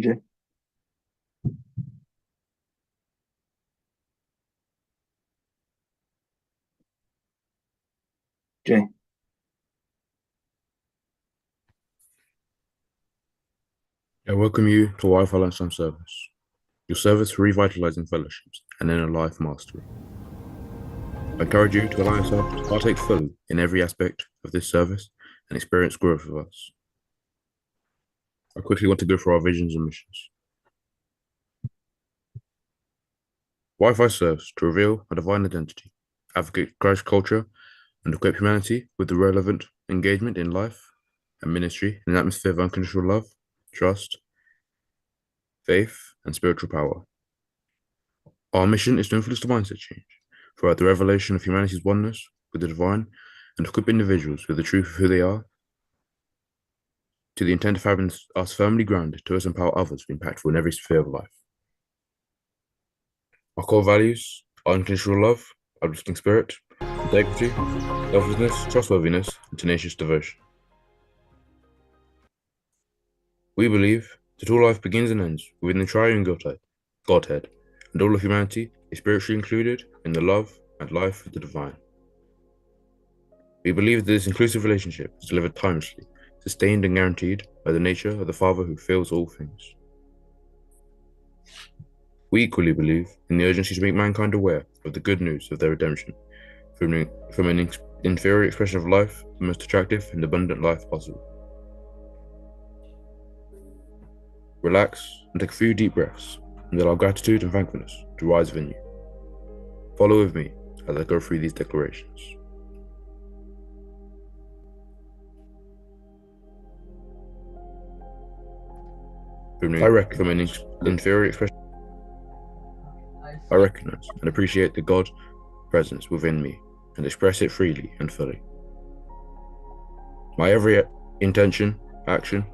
Jay. Jay. I welcome you to Wi-Fi Lunchtime service, your service for revitalizing fellowships and inner life mastery. I encourage you to allow yourself to partake fully in every aspect of this service and experience growth with us. I quickly want to go through our visions and missions. Wi-Fi serves to reveal a divine identity, advocate Christ culture, and equip humanity with the relevant engagement in life and ministry in an atmosphere of unconditional love, trust, faith, and spiritual power. Our mission is to influence the mindset change throughout the revelation of humanity's oneness with the divine and equip individuals with the truth of who they are, to the intent of having us firmly grounded to us empower others to be impactful in every sphere of life. Our core values are unconditional love, uplifting spirit, integrity, selflessness, trustworthiness, and tenacious devotion. We believe that all life begins and ends within the triune Godhead, and all of humanity is spiritually included in the love and life of the divine. We believe that this inclusive relationship is delivered timelessly, sustained and guaranteed by the nature of the Father who fills all things. We equally believe in the urgency to make mankind aware of the good news of their redemption from an inferior expression of life, the most attractive and abundant life possible. Relax and take a few deep breaths and allow gratitude and thankfulness to rise within you. Follow with me as I go through these declarations. I recognize inferior expression. I recognize and appreciate the God presence within me and express it freely and fully. My every intention, action,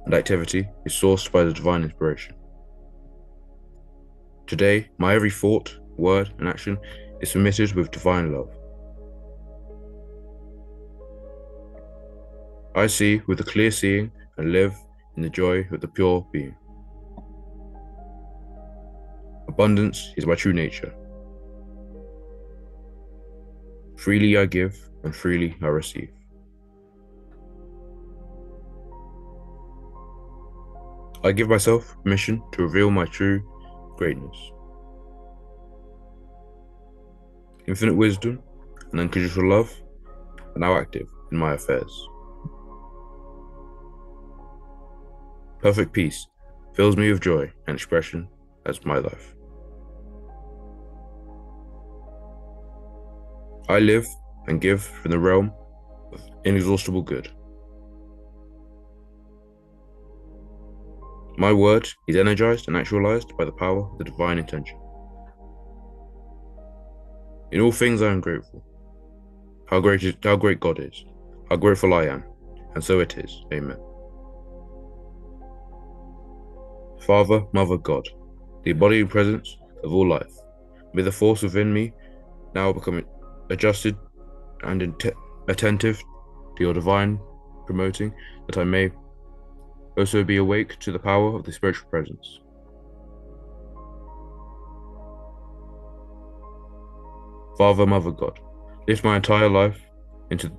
and activity is sourced by the divine inspiration. Today, my every thought, word, and action is submitted with divine love. I see with a clear seeing and live in the joy of the pure being. Abundance is my true nature. Freely I give and freely I receive. I give myself permission to reveal my true greatness. Infinite wisdom and unconditional love are now active in my affairs. Perfect peace fills me with joy and expression as my life. I live and give from the realm of inexhaustible good. My word is energized and actualized by the power of the divine intention. In all things I am grateful. How great God is, how grateful I am, and so it is. Amen. Father, Mother, God, the embodied presence of all life, may the force within me now become adjusted and attentive to your divine promoting, that I may also be awake to the power of the spiritual presence. Father, Mother, God, lift my entire life into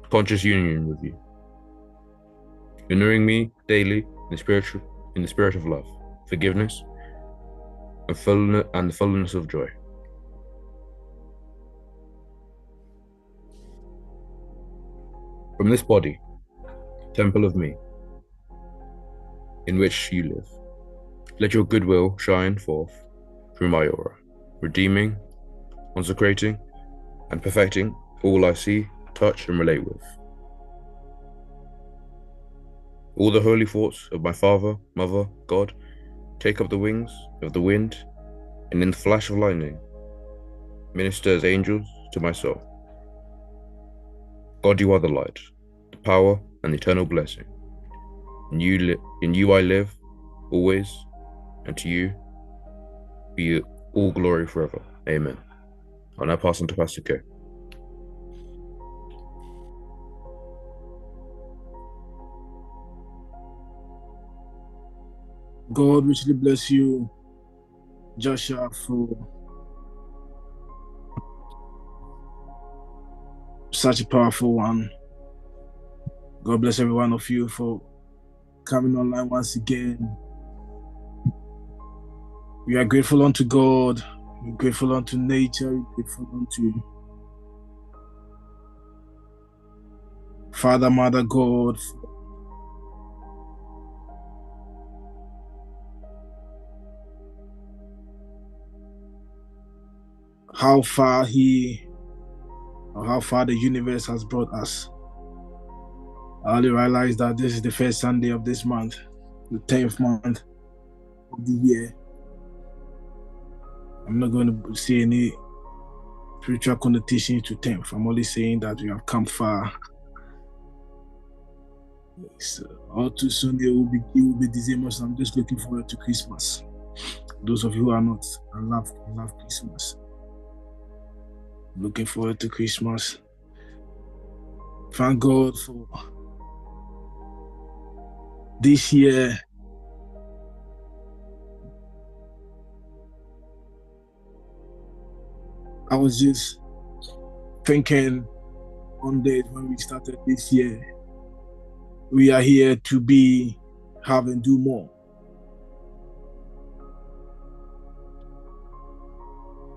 conscious union with you, renewing me daily in the spirit of love, forgiveness, and the fullness of joy. From this body, temple of me, in which you live, let your goodwill shine forth through my aura, redeeming, consecrating, and perfecting all I see, touch, and relate with. All the holy thoughts of my Father, Mother, God, take up the wings of the wind, and in the flash of lightning, minister as angels to my soul. God, you are the light, the power, and the eternal blessing. In you I live, always, and to you be all glory forever. Amen. I'll now pass on to Pastor K. God richly bless you, Joshua, for such a powerful one. God bless every one of you for coming online once again. We are grateful unto God. We're grateful unto nature. We're grateful unto Father, Mother, God, for how far how far the universe has brought us. I only realized that this is the first Sunday of this month, the 10th month of the year. I'm not going to say any spiritual connotation to 10th. I'm only saying that we have come far. So, all too soon it will be December, so I'm just looking forward to Christmas. Those of you who are not, I love Christmas. Looking forward to Christmas. Thank God for this year. I was just thinking one day when we started this year, we are here to be, have, and do more.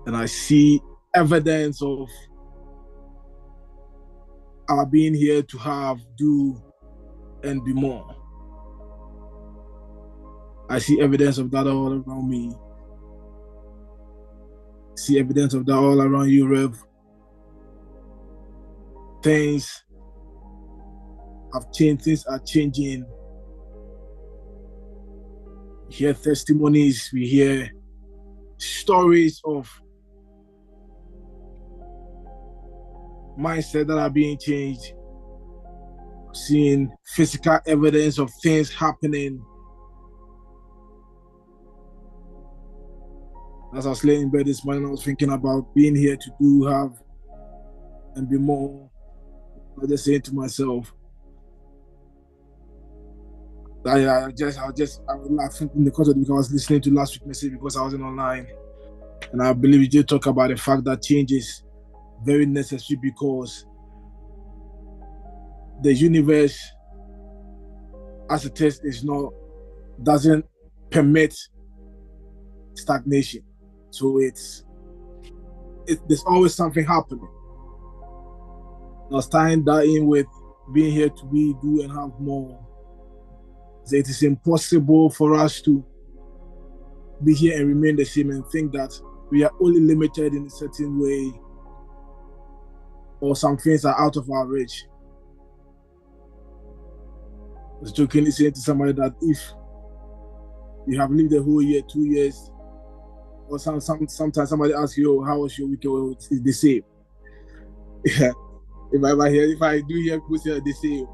And I see evidence of our being here to have, do, and be more. I see evidence of that all around me. See evidence of that all around you, Rev. Things have changed, things are changing. We hear testimonies, we hear stories of mindset that are being changed, seeing physical evidence of things happening. As I was laying in bed this morning, I was thinking about being here to do, have, and be more. I was just saying to myself, I was laughing in the context because I was listening to last week's message because I wasn't online. And I believe you did talk about the fact that change is very necessary because the universe as it is doesn't permit stagnation. So there's always something happening. I was tying that in with being here to be, do, and have more. So it is impossible for us to be here and remain the same and think that we are only limited in a certain way or some things are out of our reach. I was jokingly saying to somebody that if you have lived a whole year, 2 years, or sometimes somebody asks you, how was your weekend? Well, it's the same. Yeah. If I do hear people say the same,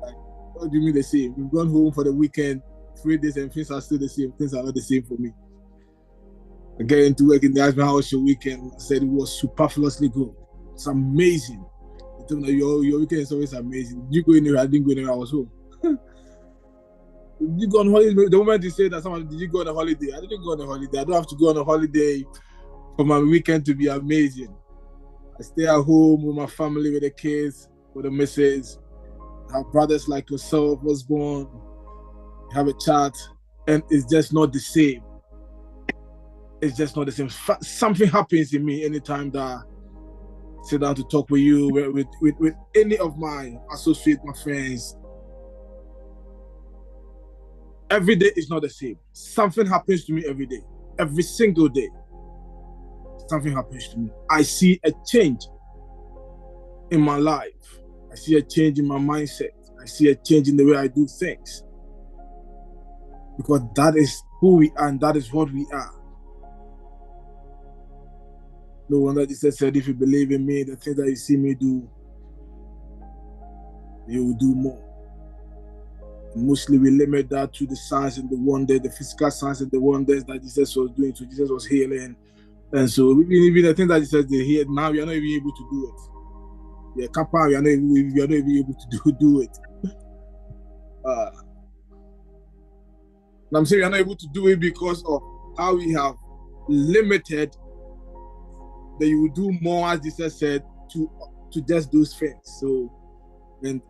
like, what do you mean the same? We've gone home for the weekend, 3 days, and things are still the same. Things are not the same for me. I get into work and they asked me how was your weekend. I said it was superfluously good. It's amazing. They told me your weekend is always amazing. Did you go anywhere? I didn't go anywhere. I was home. Did you go on holiday? The moment you say that somebody, did you go on a holiday? I didn't go on a holiday. I don't have to go on a holiday for my weekend to be amazing. I stay at home with my family, with the kids, with the missus. Have brothers like yourself, was born, have a chat, and it's just not the same. It's just not the same. Something happens in me anytime that I sit down to talk with you, with any of my associates, my friends. Every day is not the same. Something happens to me every day, every single day. Something happens to me. I see a change in my life. I see a change in my mindset. I see a change in the way I do things. Because that is who we are and that is what we are. No wonder Jesus said, if you believe in me, the things that you see me do, you will do more. And mostly we limit that to the signs and the wonders, the physical signs and the wonders that Jesus was doing. So Jesus was healing. And so even the things that Jesus did here, now we are not even able to do it. We are not even able to do it. And I'm saying we are not able to do it because of how we have limited that you will do more, as Jesus said, to just those things. So, and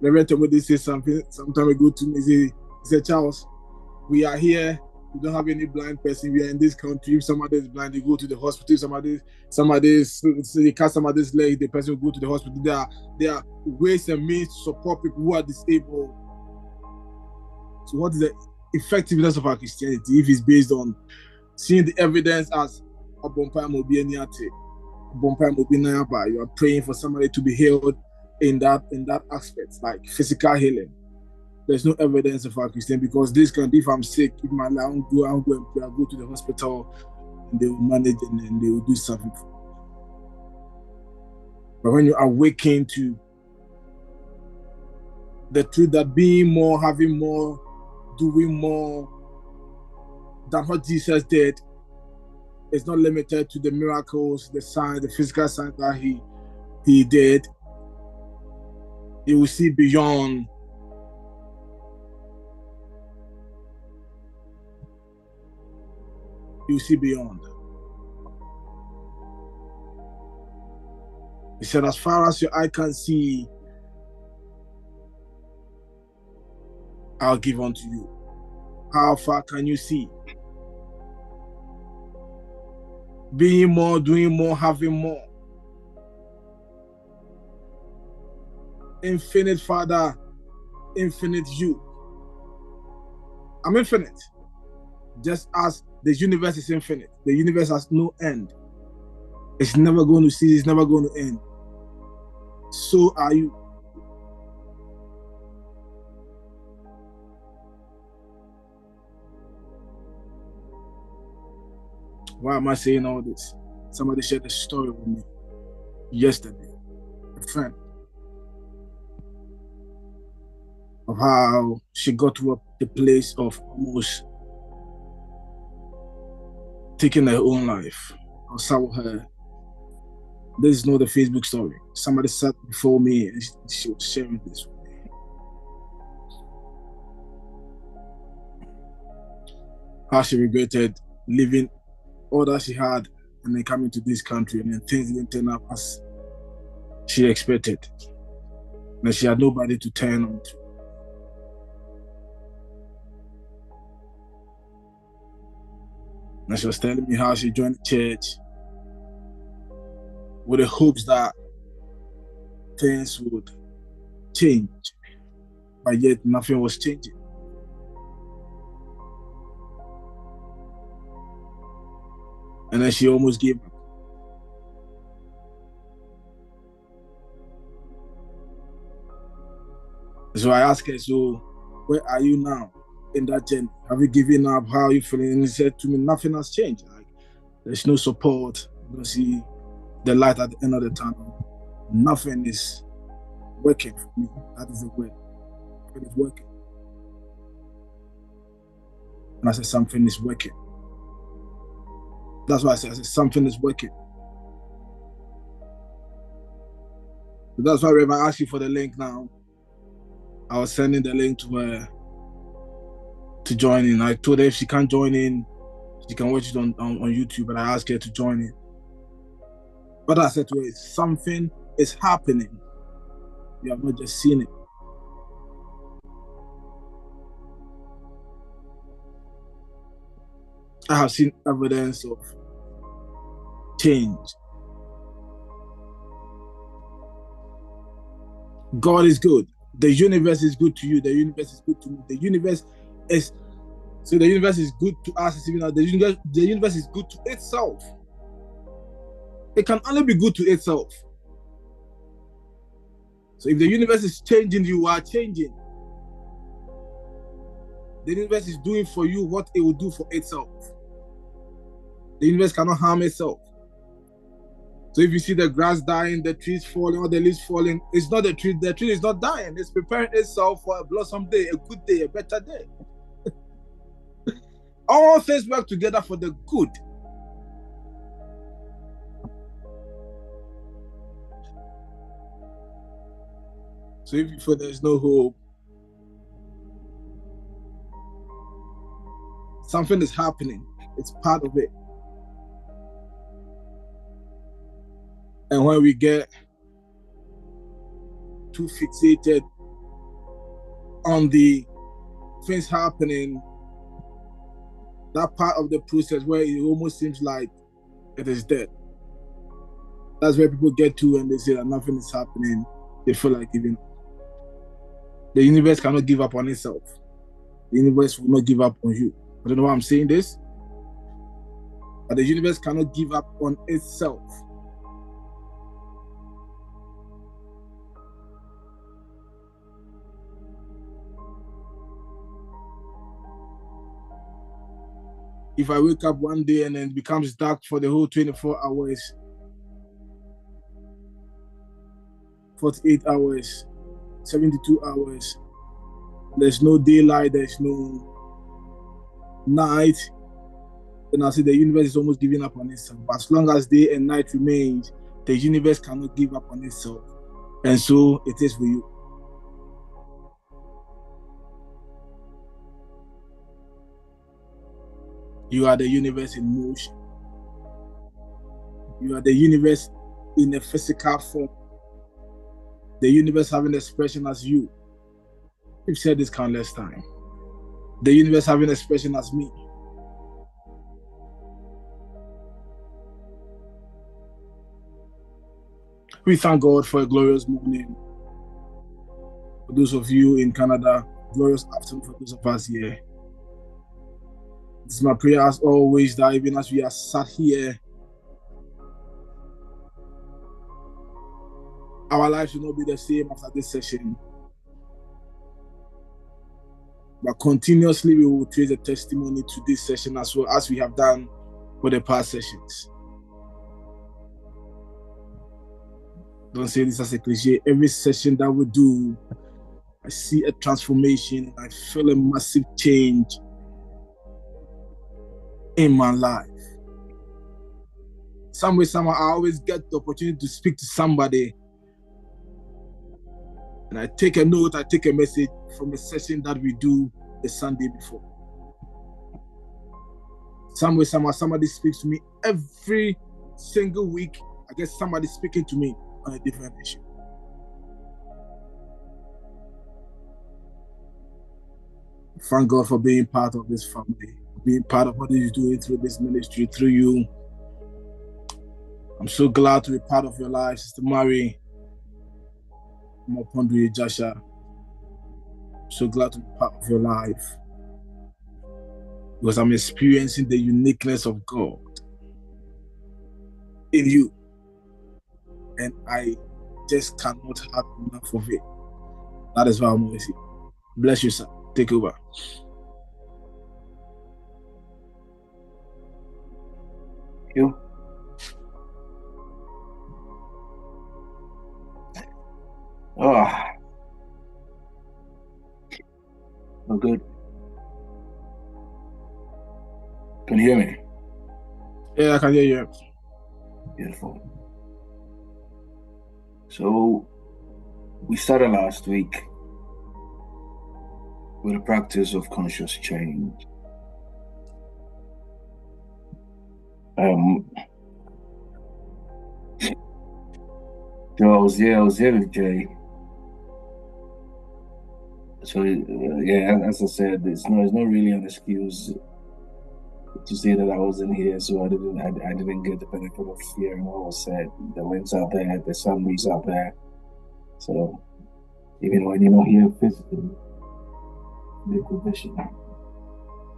Reverend Tomodi said something some time ago to me. He said, Charles, we are here. We don't have any blind person. We are in this country. If somebody is blind, they go to the hospital. They cut somebody's leg, the person will go to the hospital. There are ways and means to support people who are disabled. So what is the effectiveness of our Christianity if it's based on seeing the evidence as a bompa mobieniate, bompa mobinayaba? You are praying for somebody to be healed in that aspect, like physical healing. There's no evidence of our Christian because this country, if I'm sick, if my life, I'll go and pray, I'll go to the hospital and they will manage and then they will do something. But when you awaken to the truth that being more, having more, doing more than what Jesus did is not limited to the miracles, the signs, the physical signs that he did. You will see beyond. You see beyond. He said, as far as your eye can see, I'll give unto you. How far can you see? Being more, doing more, having more. Infinite Father, infinite you. I'm infinite. Just as the universe is infinite. The universe has no end. It's never going to cease, it's never going to end. So are you. Why am I saying all this? Somebody shared a story with me yesterday, a friend, of how she got to the place of almost taking her own life. I saw her. This is not a Facebook story. Somebody sat before me and she was sharing this with me. How she regretted leaving all that she had and then coming to this country and then things didn't turn up as she expected. And she had nobody to turn on to. And she was telling me how she joined the church with the hopes that things would change, but yet nothing was changing. And then she almost gave up. So I asked her, so where are you now in that journey? Have you given up? How are you feeling? And he said to me, nothing has changed. Like, there's no support. You don't see the light at the end of the tunnel. Nothing is working for me. That is the word. Nothing is working. And I said, something is working. That's why I said something is working. So that's why if I ask you for the link now, I was sending the link to her to join in. I told her if she can't join in, she can watch it on YouTube, but I asked her to join in. But I said to her, something is happening. You have not just seen it. I have seen evidence of change. God is good. The universe is good to you. The universe is good to me. The universe is good to us. Even the universe is good to itself. It can only be good to itself. So if the universe is changing, you are changing. The universe is doing for you what it will do for itself. The universe cannot harm itself. So if you see the grass dying, the trees falling, or the leaves falling, it's not the tree. The tree is not dying. It's preparing itself for a blossom day, a good day, a better day. All things work together for the good. So if you feel there's no hope, Something is happening. It's part of it. And when we get too fixated on the things happening, that part of the process where it almost seems like it is dead. That's where people get to and they say that nothing is happening. They feel like giving up. The universe cannot give up on itself. The universe will not give up on you. I don't know why I'm saying this, but the universe cannot give up on itself. If I wake up one day and then it becomes dark for the whole 24 hours, 48 hours, 72 hours, there's no daylight, there's no night, then I say the universe is almost giving up on itself. But as long as day and night remains, the universe cannot give up on itself. And so it is for you. You are the universe in motion. You are the universe in a physical form. The universe having expression as you. We've said this countless times. The universe having expression as me. We thank God for a glorious morning. For those of you in Canada, glorious afternoon for those of us here. It's my prayer as always that even as we are sat here, our lives will not be the same after this session. But continuously we will trace a testimony to this session as well as we have done for the past sessions. Don't say this as a cliche. Every session that we do, I see a transformation. I feel a massive change in my life. Some way, somehow, I always get the opportunity to speak to somebody. And I take a note, I take a message from a session that we do the Sunday before. Some way, somehow, somebody speaks to me every single week. I get somebody speaking to me on a different issue. Thank God for being part of this family, being part of what He's doing through this ministry, through you. I'm so glad to be part of your life, Sister Mary. I'm Joshua. I'm so glad to be part of your life because I'm experiencing the uniqueness of God in you, and I just cannot have enough of it. That is why I'm always here. Bless you, sir. Take over. You. Oh, good. Can you hear me? Yeah, I can hear you. Beautiful. So, we started last week with the practice of conscious change. So I was there with Jay. So yeah, as I said, it's not really an excuse to say that I wasn't here, so I didn't get the benefit of hearing what was said. The winds out there, the sun is out there. So even when you're not here physically, the provision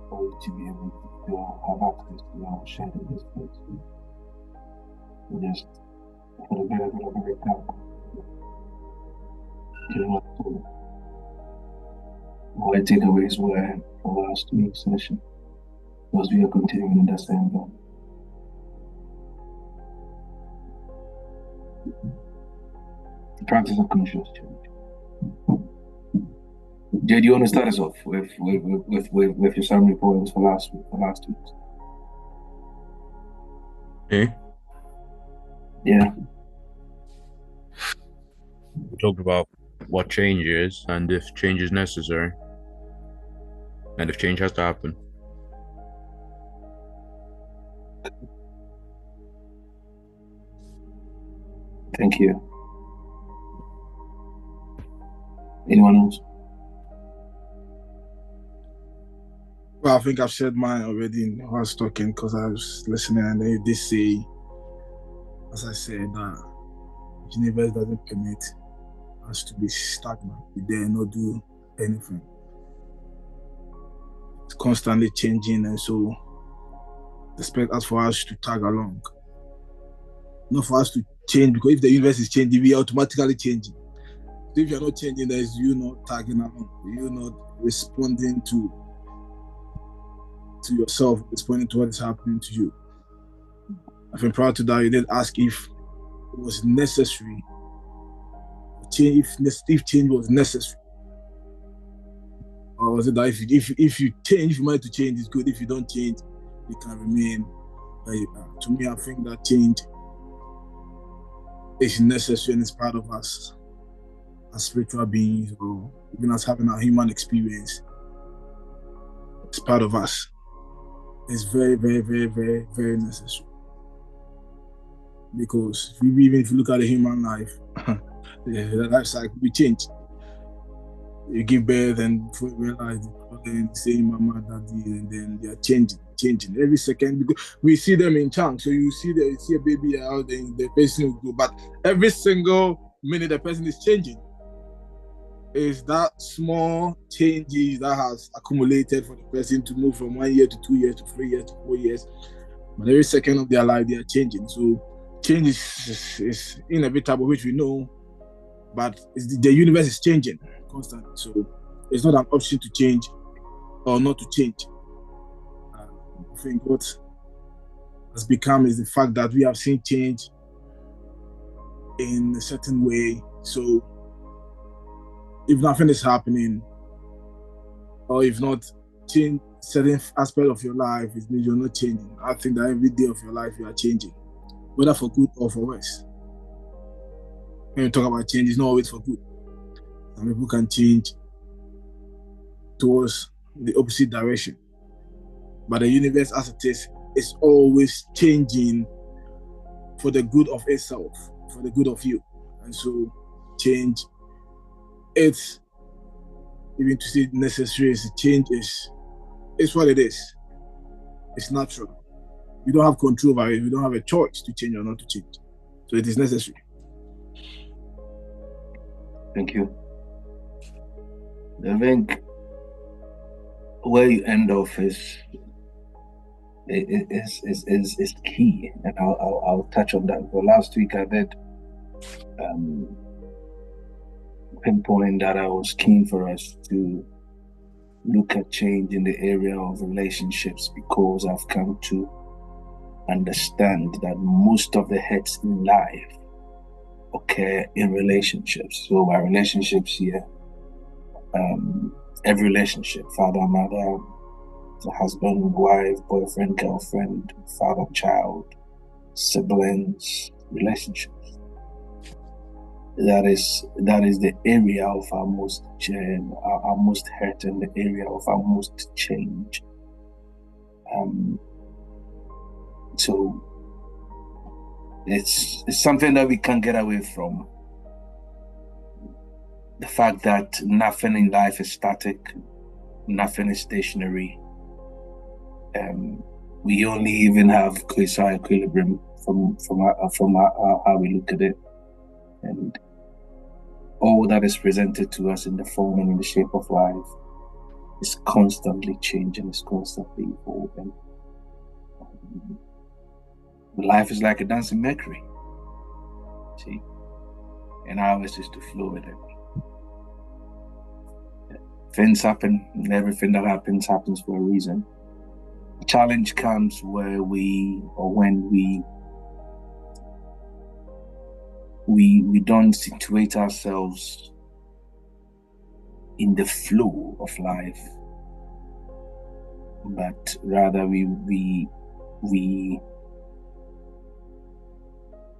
for you to be able to have access to our sharing this place. Just for the benefit of every couple. My takeaways were from last week's session, because we are continuing in that same vein. The practice of conscious change. Jay, do you want to start us off with your summary points for last week? Me? Yeah. We talked about what change is and if change is necessary and if change has to happen. Thank you. Anyone else? Well, I think I've said mine already while I was talking because I was listening, and they did say, as I said, that the universe doesn't permit us to be stagnant. We dare not do anything. It's constantly changing, and so expect us for us to tag along, not for us to change, because if the universe is changing, we are automatically changing. So if you're not changing, there is you not tagging along, you're not responding to yourself, responding to what is happening to you. I think prior to that, you did ask if it was necessary, change, if change was necessary, or was it that if you change, if you mind to change, it's good. If you don't change, you can remain where you are. To me, I think that change is necessary and it's part of us as spiritual beings, or even as having a human experience. It's part of us. It's very, very, very, very, very necessary. Because even if you look at the human life, the life cycle, we change. You give birth and before you realize the same mama, daddy, and then they are changing every second. Because we see them in chunks. So you see a baby out, then the person will go. But every single minute the person is changing. Is that small changes that has accumulated for the person to move from 1 year to 2 years to 3 years to 4 years. But every second of their life, they are changing. So change is inevitable, which we know, but the universe is changing constantly. So it's not an option to change or not to change. I think what has become is the fact that we have seen change in a certain way. So if nothing is happening, or if not change certain aspect of your life, it means you're not changing. I think that every day of your life you are changing, whether for good or for worse. When you talk about change, it's not always for good. Some people can change towards the opposite direction. But the universe as it is always changing for the good of itself, for the good of you. And so change, it's, even to say necessary, is change is what it is. It's natural. You don't have control over it. You don't have a choice to change or not to change. So it is necessary. Thank you. I think where you end off is key, and I'll touch on that. But last week I did pinpoint that I was keen for us to look at change in the area of relationships, because I've come to understand that most of the hurts in life occur in relationships. So by relationships here, every relationship, father, mother, husband, wife, boyfriend, girlfriend, father, child, siblings, relationships. That is the area of our most hurt, and the area of our most change. So it's something that we can't get away from. The fact that nothing in life is static, nothing is stationary. We only even have quasi equilibrium from how we look at it, and all that is presented to us in the form and in the shape of life is constantly changing, is constantly evolving. Life is like a dancing mercury, see, and ours is to flow with it. Things happen, and everything that happens for a reason. The challenge comes when we don't situate ourselves in the flow of life, but rather we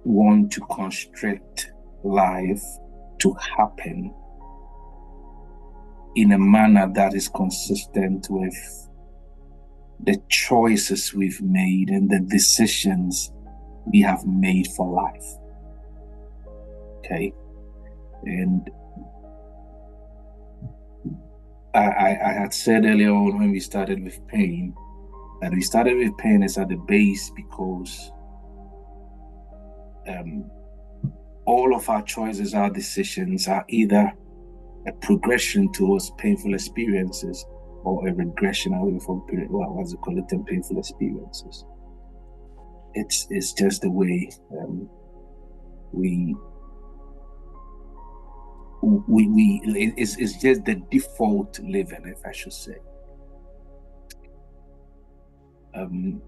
want to constrict life to happen in a manner that is consistent with the choices we've made and the decisions we have made for life. Okay. And I had said earlier on when we started with pain, that we started with pain is at the base because all of our choices, our decisions are either a progression towards painful experiences or a regression away from painful experiences. It's just the way it's just the default living, if I should say. And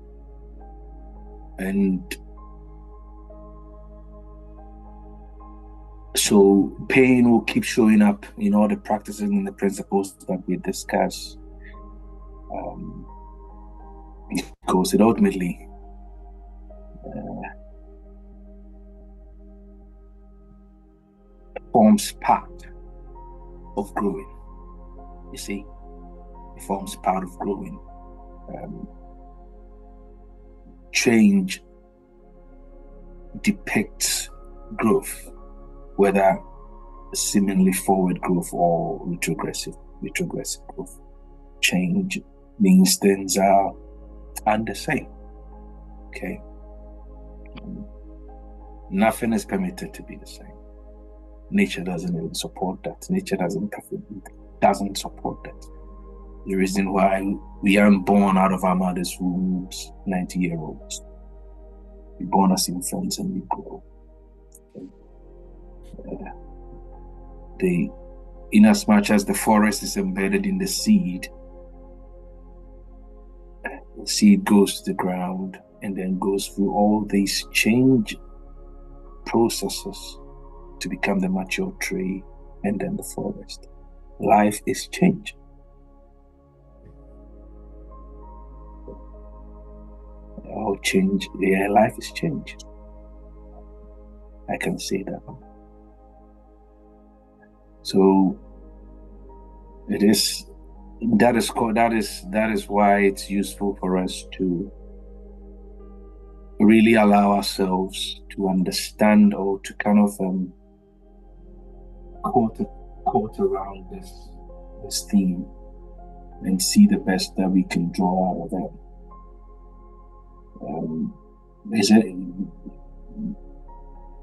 so pain will keep showing up in all the practices and the principles that we discuss, because it ultimately forms part of growing. You see, it forms part of growing. Change depicts growth, whether seemingly forward growth or retrogressive growth. Change means things are the same. Okay. Nothing is permitted to be the same. Nature doesn't even support that. Nature doesn't support that. The reason why we aren't born out of our mother's wombs 90-year-olds. We're born as infants and we grow. In as much as the forest is embedded in the seed goes to the ground and then goes through all these change processes to become the mature tree and then the forest. Life is change. Life is change. I can say that. So that is why it's useful for us to really allow ourselves to understand or to kind of court around this theme and see the best that we can draw out of it.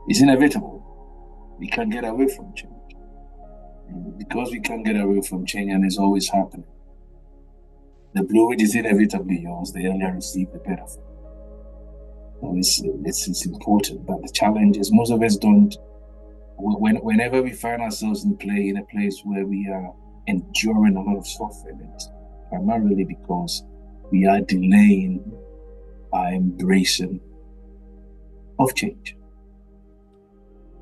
It's inevitable. We can't get away from change. And because we can't get away from change and it's always happening, the blood is inevitably yours. The earlier receive, the better. It's important, but the challenge is most of us don't. Whenever we find ourselves in a place where we are enduring a lot of suffering, it's primarily because we are delaying our embracing of change.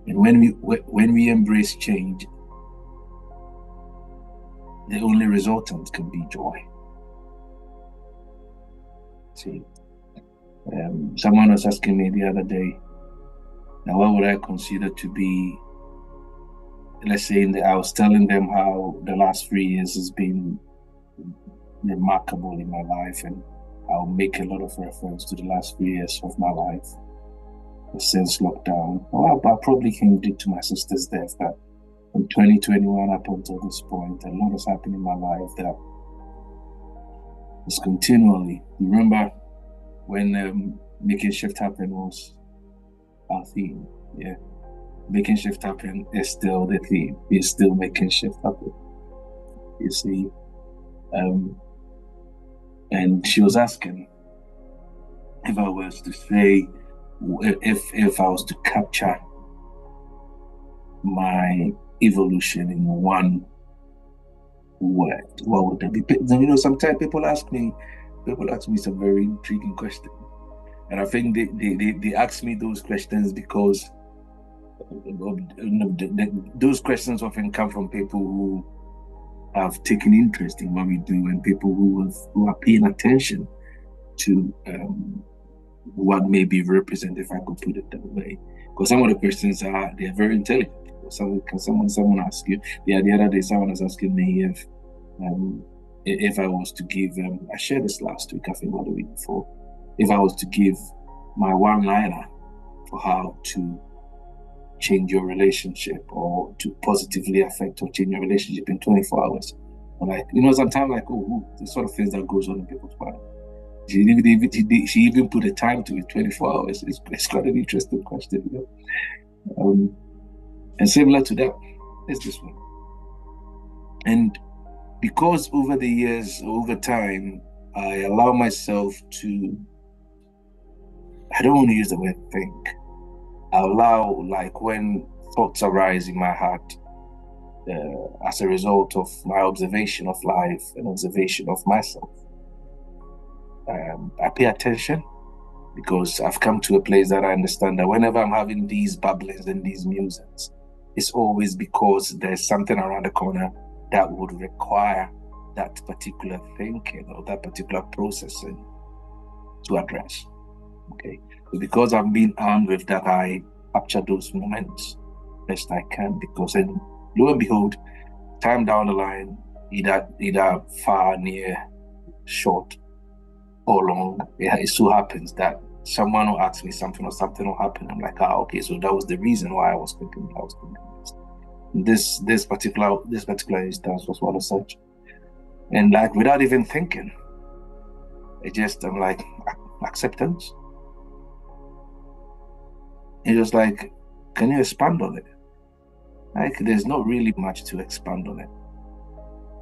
And when we embrace change, the only resultant can be joy. See, someone was asking me the other day, now what would I consider to be, let's say, I was telling them how the last 3 years has been remarkable in my life, and I'll make a lot of reference to the last 3 years of my life since lockdown. Well, I probably can do to my sister's death that from 2021 up until this point, a lot has happened in my life that is continually. Remember when making shift happen was our theme? Yeah, making shift happen is still the theme. We're still making shift happen. You see, and she was asking if I was to say, if I was to capture my evolution in one word, what would that be? You know, sometimes people ask me some very intriguing questions, and I think they ask me those questions because those questions often come from people who have taken interest in what we do, and people who are paying attention to what may be represented, if I could put it that way. Because some of the questions they're very intelligent. Someone ask you, the other day someone was asking me if if I was to give, I shared this last week, I think, or the week before, if I was to give my one-liner for how to change your relationship or to positively affect or change your relationship in 24 hours. I'm like, sometimes like, the sort of things that goes on in people's mind. She even put a time to it, 24 hours. It's quite an interesting question, and similar to that is this one. And because over the years, over time, I allow myself to, I don't want to use the word think, I allow, like, when thoughts arise in my heart as a result of my observation of life and observation of myself, I pay attention, because I've come to a place that I understand that whenever I'm having these babblings and these musings, it's always because there's something around the corner that would require that particular thinking or that particular processing to address. Okay, so because I'm being armed with that, I capture those moments best I can, because then lo and behold, time down the line, either far, near, short, or long, it so happens that someone will ask me something or something will happen. I'm like, okay, so that was the reason why I was thinking this. This particular instance was one of such. And like, without even thinking, I'm like, acceptance. It's just like, can you expand on it? Like, there's not really much to expand on it.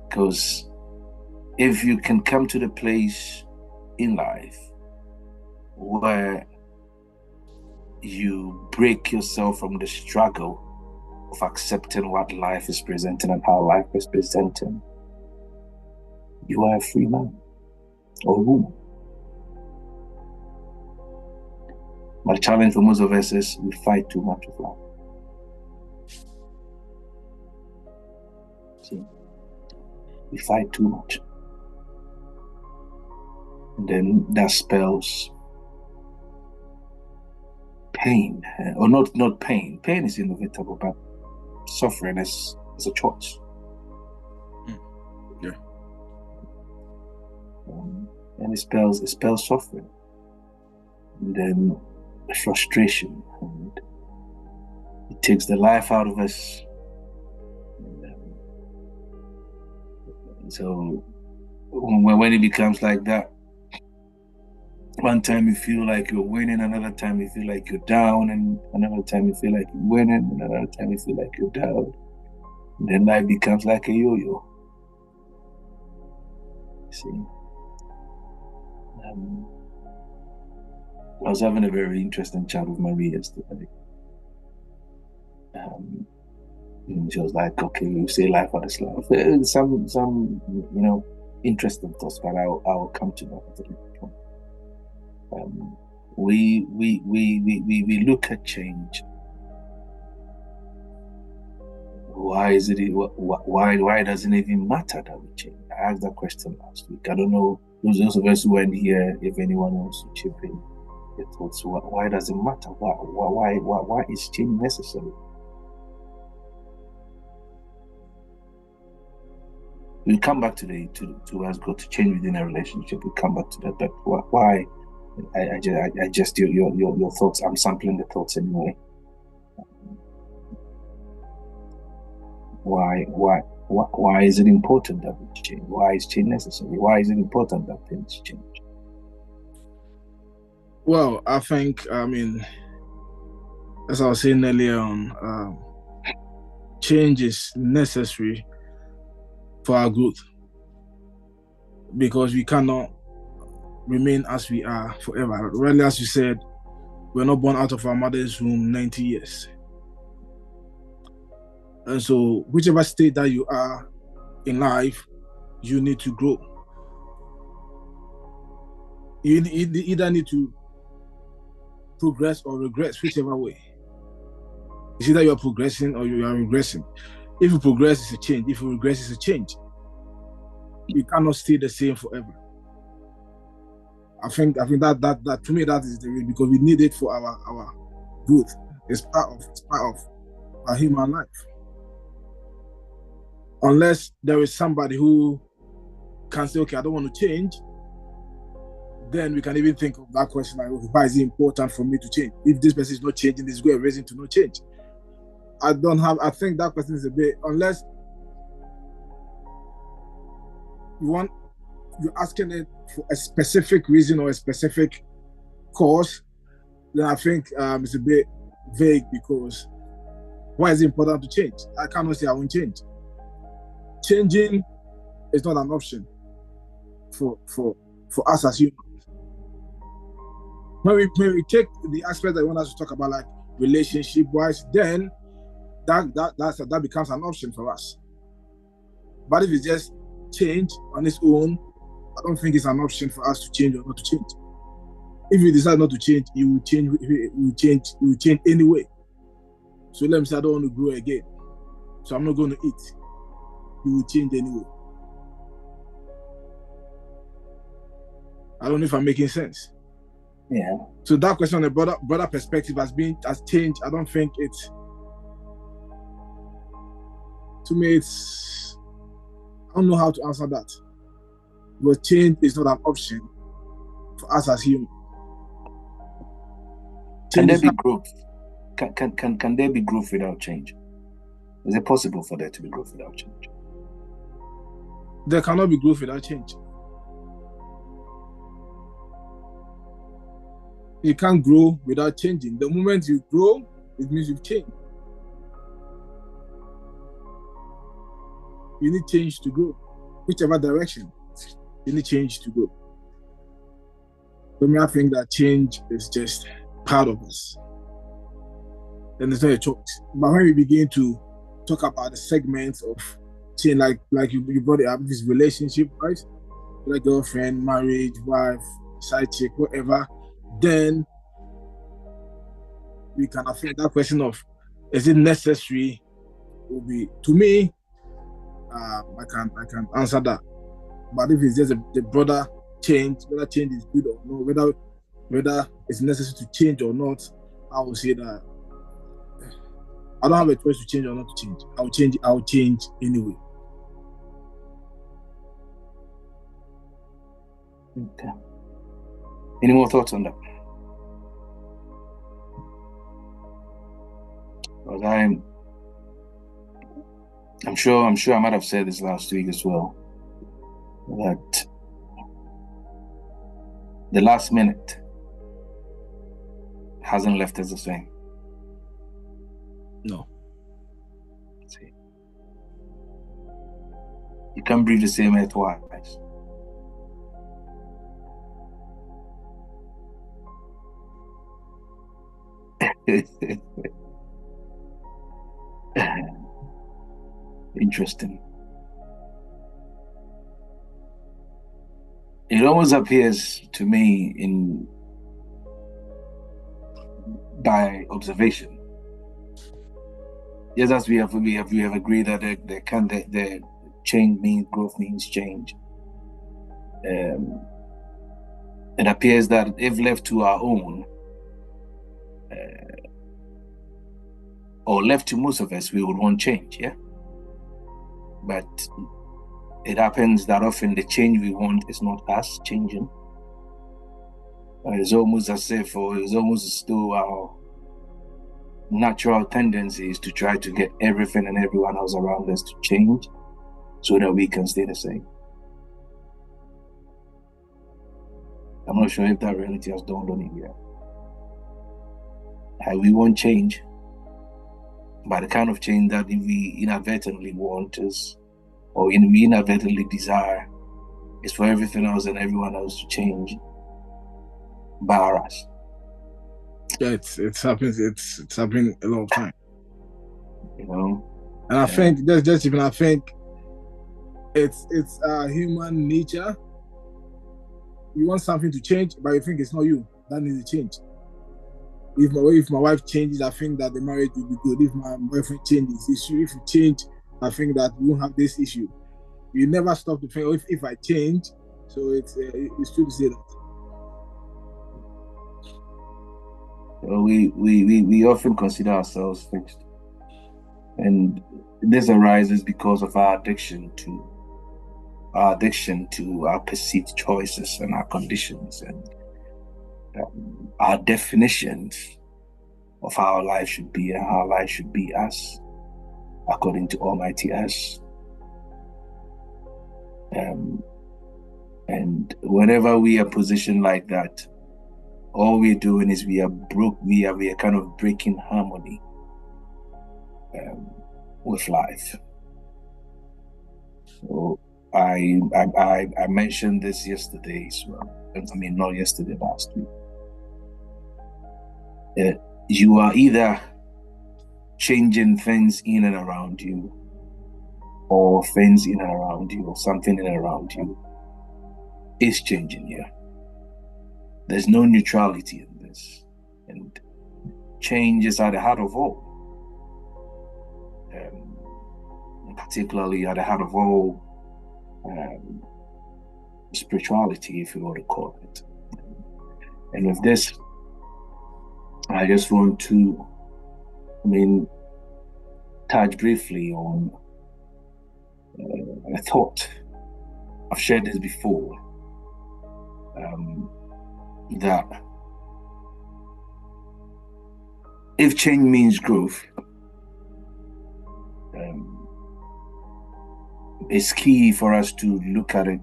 Because if you can come to the place in life where you break yourself from the struggle of accepting what life is presenting and how life is presenting, you are a free man or woman. My challenge for most of us is we fight too much with life. See, we fight too much. And then that spells pain, or not pain. Pain is inevitable, but suffering is a choice. Yeah. And it spells suffering, and then frustration, and it takes the life out of us. And so when it becomes like that, one time you feel like you're winning, another time you feel like you're down, and another time you feel like you're winning, and another time you feel like you're down. And then life becomes like a yo-yo. See? I was having a very interesting chat with Marie yesterday. She was like, okay, you say life or this life. Some interesting thoughts, but I'll come to that at a later point. We look at change. Why is it? Why doesn't it even matter that we change? I asked that question last week. I don't know those of us who weren't here, if anyone wants to chip in their thoughts. Why does it matter? Why is change necessary? We'll come back to us go to change within a relationship. We'll come back to that. But why? I just your thoughts. I'm sampling the thoughts anyway. Why is it important that we change? Why is change necessary? Why is it important that things change? Well, I think, as I was saying earlier on, change is necessary for our growth, because we cannot remain as we are forever. Really, as you said, we're not born out of our mother's womb 90 years. And so whichever state that you are in life, you need to grow. You either need to progress or regress, whichever way. It's either you're progressing or you are regressing. If you progress, it's a change. If you regress, it's a change. You cannot stay the same forever. I think that to me, that is the way, because we need it for our growth. It's part of our human life. Unless there is somebody who can say, okay, I don't want to change, then we can even think of that question like, okay, why is it important for me to change? If this person is not changing, there's a reason to not change. I think that question is a bit, unless you're asking it for a specific reason or a specific cause, then I think it's a bit vague, because why is it important to change? I cannot say I won't change. Changing is not an option for us as humans. When we take the aspect that I want us to talk about, like relationship wise, then that becomes an option for us. But if it's just change on its own, I don't think it's an option for us to change or not to change. If you decide not to change, you will change. You will change anyway. So let me say I don't want to grow again, so I'm not going to eat. You will change anyway. I don't know if I'm making sense. Yeah. So that question on a broader perspective has changed. I don't think it's, to me, it's, I don't know how to answer that. But change is not an option for us as humans. Can there be growth? Can there be growth without change? Is it possible for there to be growth without change? There cannot be growth without change. You can't grow without changing. The moment you grow, it means you've changed. You need change to grow. Whichever direction, you need change to grow. For me, I think that change is just part of us. And it's not a choice. But when we begin to talk about the segments of change, like you brought it up, this relationship, right? Like girlfriend, marriage, wife, side chick, whatever, then we can affect that question of, is it necessary? Will be, to me, I can answer that. But if it's just the broader change, whether change is good or not, whether it's necessary to change or not, I will say that I don't have a choice to change or not to change. I'll change anyway. Okay. Any more thoughts on that? Because I'm sure I might have said this last week as well, that the last minute hasn't left us the same. No. See, you can't breathe the same air twice. Interesting. It always appears to me by observation. Yes, as we have agreed that the change means growth means change. It appears that if left to our own, or left to most of us, we would want change, yeah? But it happens that often the change we want is not us changing. It's almost as though our natural tendency is to try to get everything and everyone else around us to change so that we can stay the same. I'm not sure if that reality has dawned on you yet. We want change, but the kind of change that we inadvertently want we inadvertently desire is for everything else and everyone else to change bar us. Yeah, it's happening a lot of time. You know? And I think I think it's human nature. You want something to change, but you think it's not you that needs to change. If my wife changes, I think that the marriage will be good. If my boyfriend changes, if you change, I think that we won't have this issue. You never stop to think, if I change, so it's true to say that. We often consider ourselves fixed, and this arises because of our addiction to our addiction to our perceived choices and our conditions and our definitions of how our life should be and how life should be us, according to Almighty us. And whenever we are positioned like that, all we're doing is we are kind of breaking harmony with life. So I mentioned this yesterday as well. I mean, not yesterday, last week. You are either changing things in and around you, or things in and around you, or something in and around you is changing you. There's no neutrality in this. And change is at the heart of all. Particularly at the heart of all spirituality, if you want to call it. And with this, I just want to, touch briefly on a thought. I've shared this before, that if change means growth, it's key for us to look at it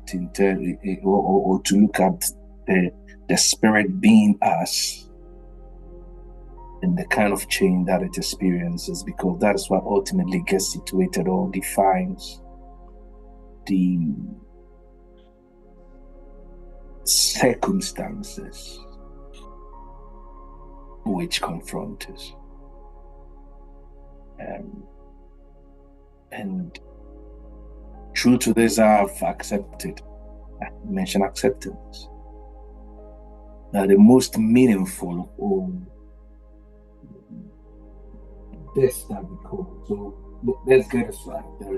or to look at the spirit being us and the kind of change that it experiences, because that is what ultimately gets situated or defines the circumstances which confront us. And true to this, I mentioned acceptance. Now, the most meaningful of all this that we call. So let's get it right. There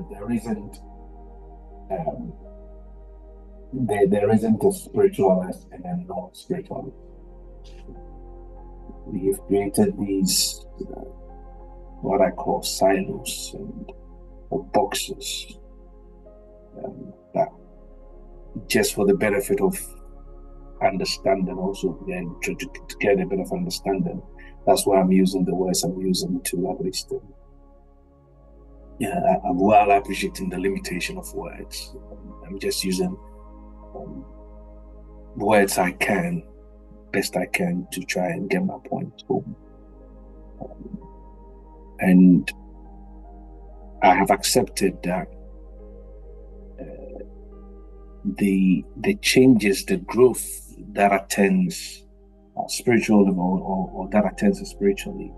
isn't a spiritualist and a non-spiritualist. We have created these what I call silos or boxes that just for the benefit of understanding, also to get a bit of understanding. That's why I'm using the words I'm using to at least. I'm well appreciating the limitation of words. I'm just using words I can, best I can, to try and get my point home. And I have accepted that the changes, the growth that attends spiritually or that attends spiritually,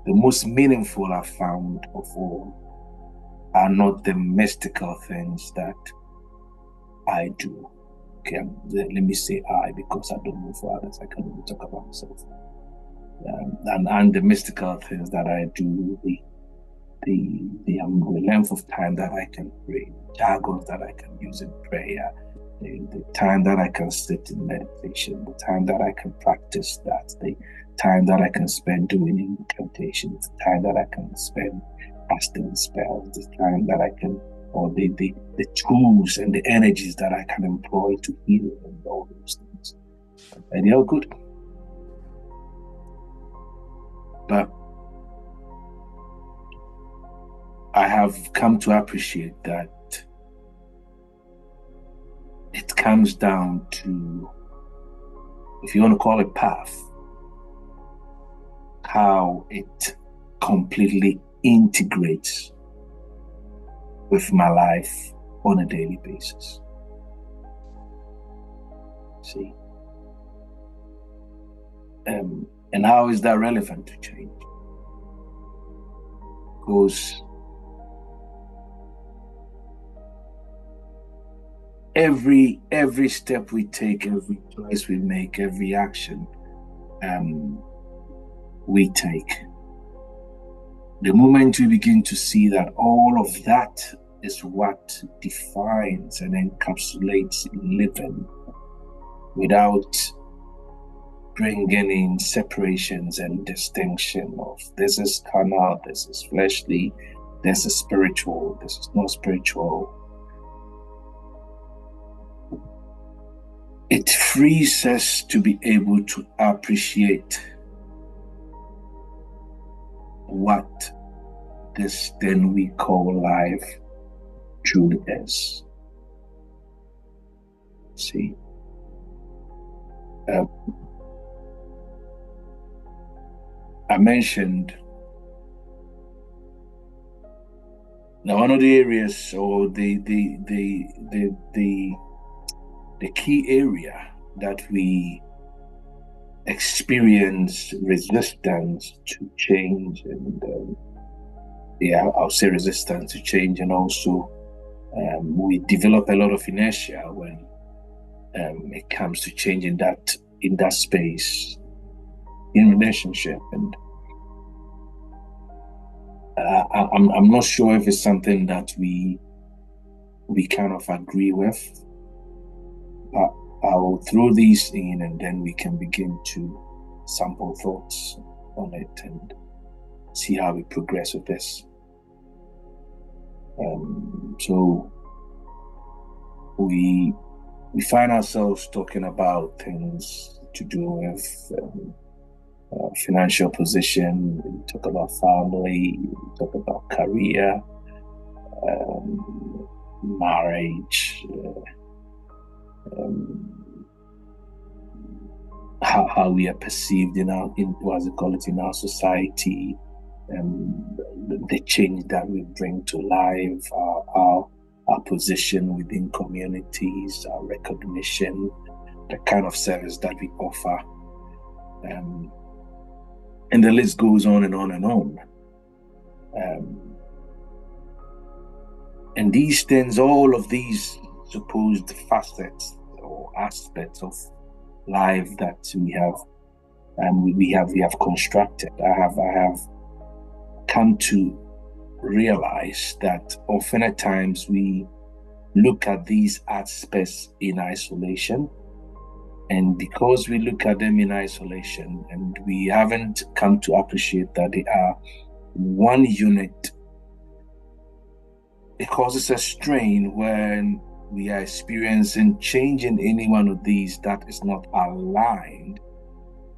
the most meaningful I've found of all are not the mystical things that I do. Okay, let me say I, because I don't know for others. I can only talk about myself. And the mystical things that I do, the length of time that I can pray, jargons that I can use in prayer, the time that I can sit in meditation, the time that I can practice that, the time that I can spend doing incantations, the time that I can spend casting spells, the time that I can, or the tools and the energies that I can employ to heal and all those things. And they're all good. But I have come to appreciate that it comes down to, if you want to call it path, how it completely integrates with my life on a daily basis. See? And how is that relevant to change? Because every step we take, every choice we make, every action we take, the moment we begin to see that all of that is what defines and encapsulates living, without bringing in separations and distinction of this is carnal, this is fleshly, this is spiritual, this is not spiritual. it frees us to be able to appreciate what this thing we call life truly is. See, I mentioned now one of the areas, or the key area that we experience resistance to change, and I'll say resistance to change, and also we develop a lot of inertia when it comes to change in that space in relationship. And I'm not sure if it's something that we kind of agree with, but I'll throw these in and then we can begin to sample thoughts on it and see how we progress with this. So we find ourselves talking about things to do with financial position, we talk about family, we talk about career, marriage, how we are perceived in our society, the change that we bring to life, our position within communities, our recognition, the kind of service that we offer, and the list goes on and on and on. And these things, all of these supposed facets or aspects of life that we have constructed, I have come to realize that often at times we look at these aspects in isolation, and because we look at them in isolation and we haven't come to appreciate that they are one unit, it causes a strain when we are experiencing change in any one of these that is not aligned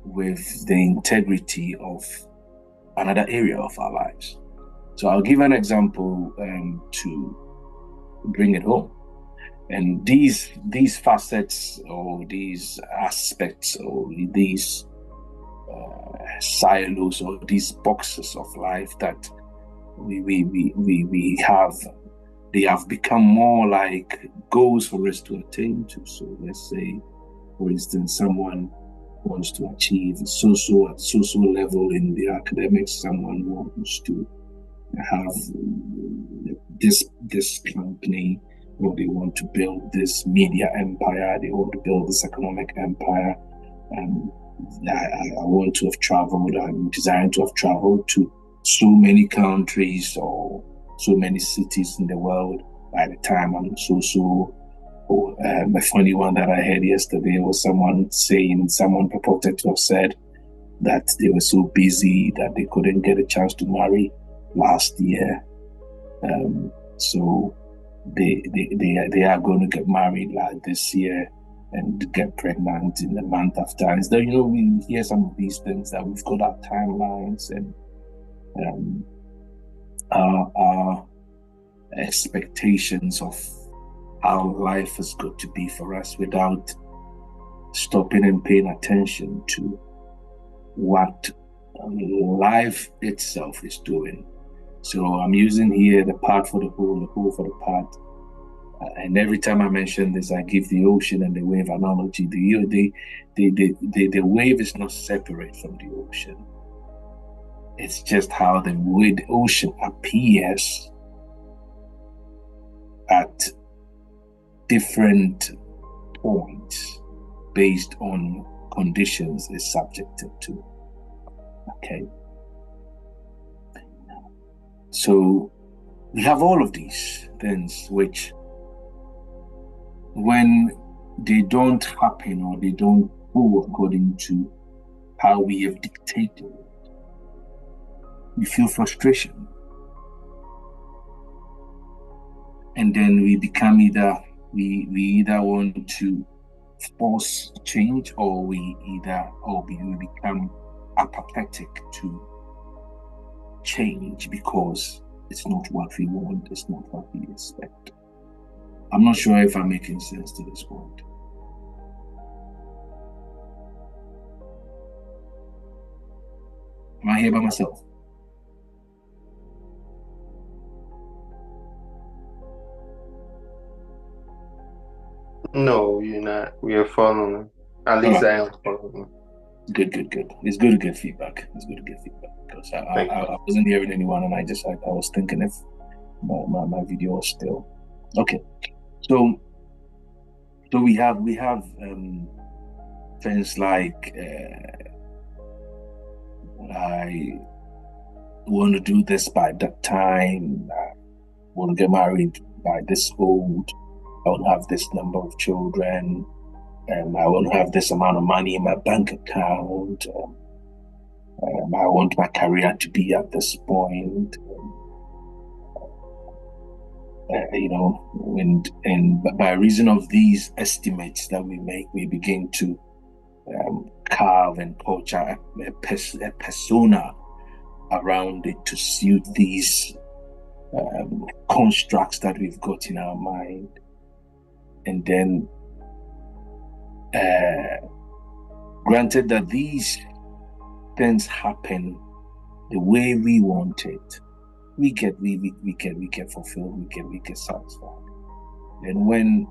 with the integrity of another area of our lives. So I'll give an example to bring it home. And these facets, or these aspects, or these silos, or these boxes of life that we have, they have become more like goals for us to attain to. So let's say, for instance, someone wants to achieve so level in the academics, someone wants to have this company, or they want to build this media empire, they want to build this economic empire. And I want to have traveled, I'm desiring to have traveled to so many countries or so many cities in the world by the time I'm a funny one that I heard yesterday was someone purported to have said that they were so busy that they couldn't get a chance to marry last year. So they are going to get married like this year and get pregnant in the month after. And so, we hear some of these things that we've got our timelines and our expectations of how life is going to be for us without stopping and paying attention to what life itself is doing. So I'm using here the part for the whole for the part. And every time I mention this, I give the ocean and the wave analogy. The wave is not separate from the ocean. It's just how the ocean appears at different points based on conditions it's subjected to. Okay. So we have all of these things which, when they don't happen or they don't go according to how we have dictated, we feel frustration. And then we become we either want to force change, or we become apathetic to change because it's not what we want, it's not what we expect. I'm not sure if I'm making sense to this point. Am I here by myself? No, you're not. We are following. At least I am following. Good. It's good to get feedback. Because I wasn't hearing anyone, and I was thinking if my video was still okay. So we have things like I want to do this by that time. I want to get married by this old. I want to have this number of children. I want to have this amount of money in my bank account. I want my career to be at this point. And by reason of these estimates that we make, we begin to carve and portray a persona around it to suit these constructs that we've got in our mind. And then, granted that these things happen the way we want it, we get fulfilled, we get satisfied. And when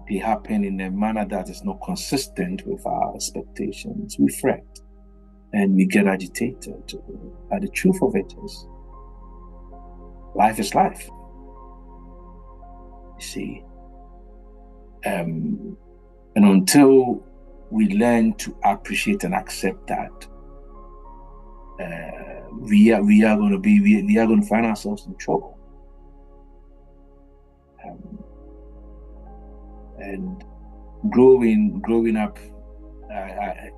they happen in a manner that is not consistent with our expectations, we fret and we get agitated. But the truth of it is life. You see, and until we learn to appreciate and accept that, we are going to find ourselves in trouble. And growing up,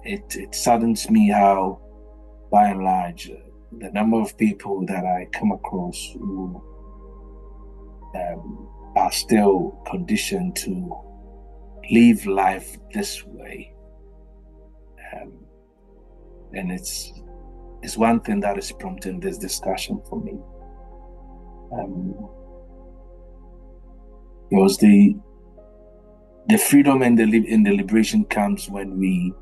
it saddens me how, by and large, the number of people that I come across who are still conditioned to live life this way, and it's one thing that is prompting this discussion for me. Because the freedom and the liberation comes when we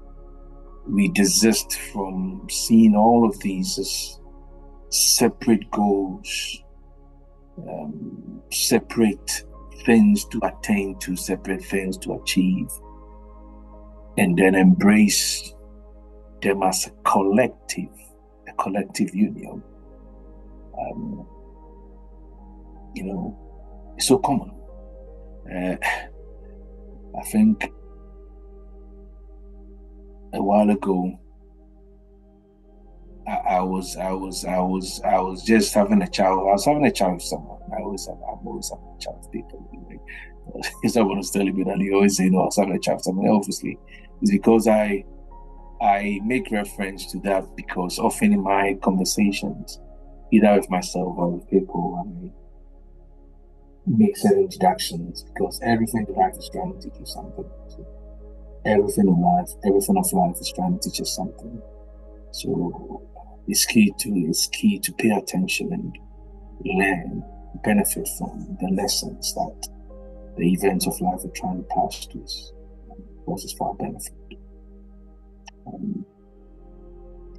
desist from seeing all of these as separate goals, separate things to attain to, separate things to achieve, and then embrace them as a collective union. It's so common. I think a while ago, I was just having a chat. I was having a chat with someone. I'm always having a chat with people. Someone was telling me that he always say, "No, I was having a chat with someone." Obviously, it's because I make reference to that because often in my conversations, either with myself or with people, I make certain introductions because everything in life is trying to teach you something. So everything of life is trying to teach us something. So it's key to pay attention and learn, benefit from the lessons that the events of life are trying to pass to us, because it's for our benefit.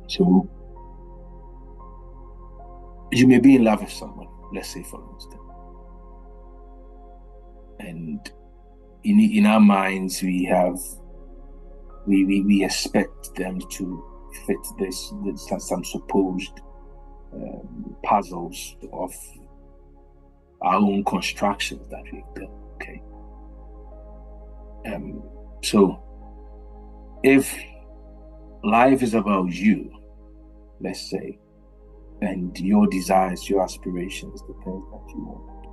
So you may be in love with someone, let's say for instance, and in our minds we expect them to fit this some supposed puzzles of our own constructions that we've built. Okay. So if life is about you, let's say, and your desires, your aspirations, the things that you want,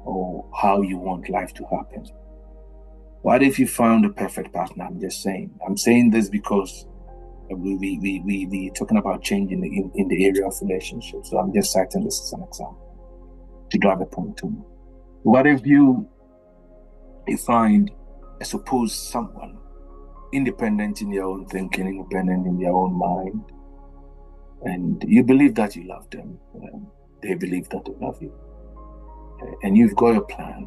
or how you want life to happen, what if you found a perfect partner? I'm saying this because we talking about change in the area of relationships. So I'm just citing this as an example to drive a point to me. What if you find suppose someone independent in their own thinking, independent in their own mind, and you believe that you love them, they believe that they love you, and you've got a plan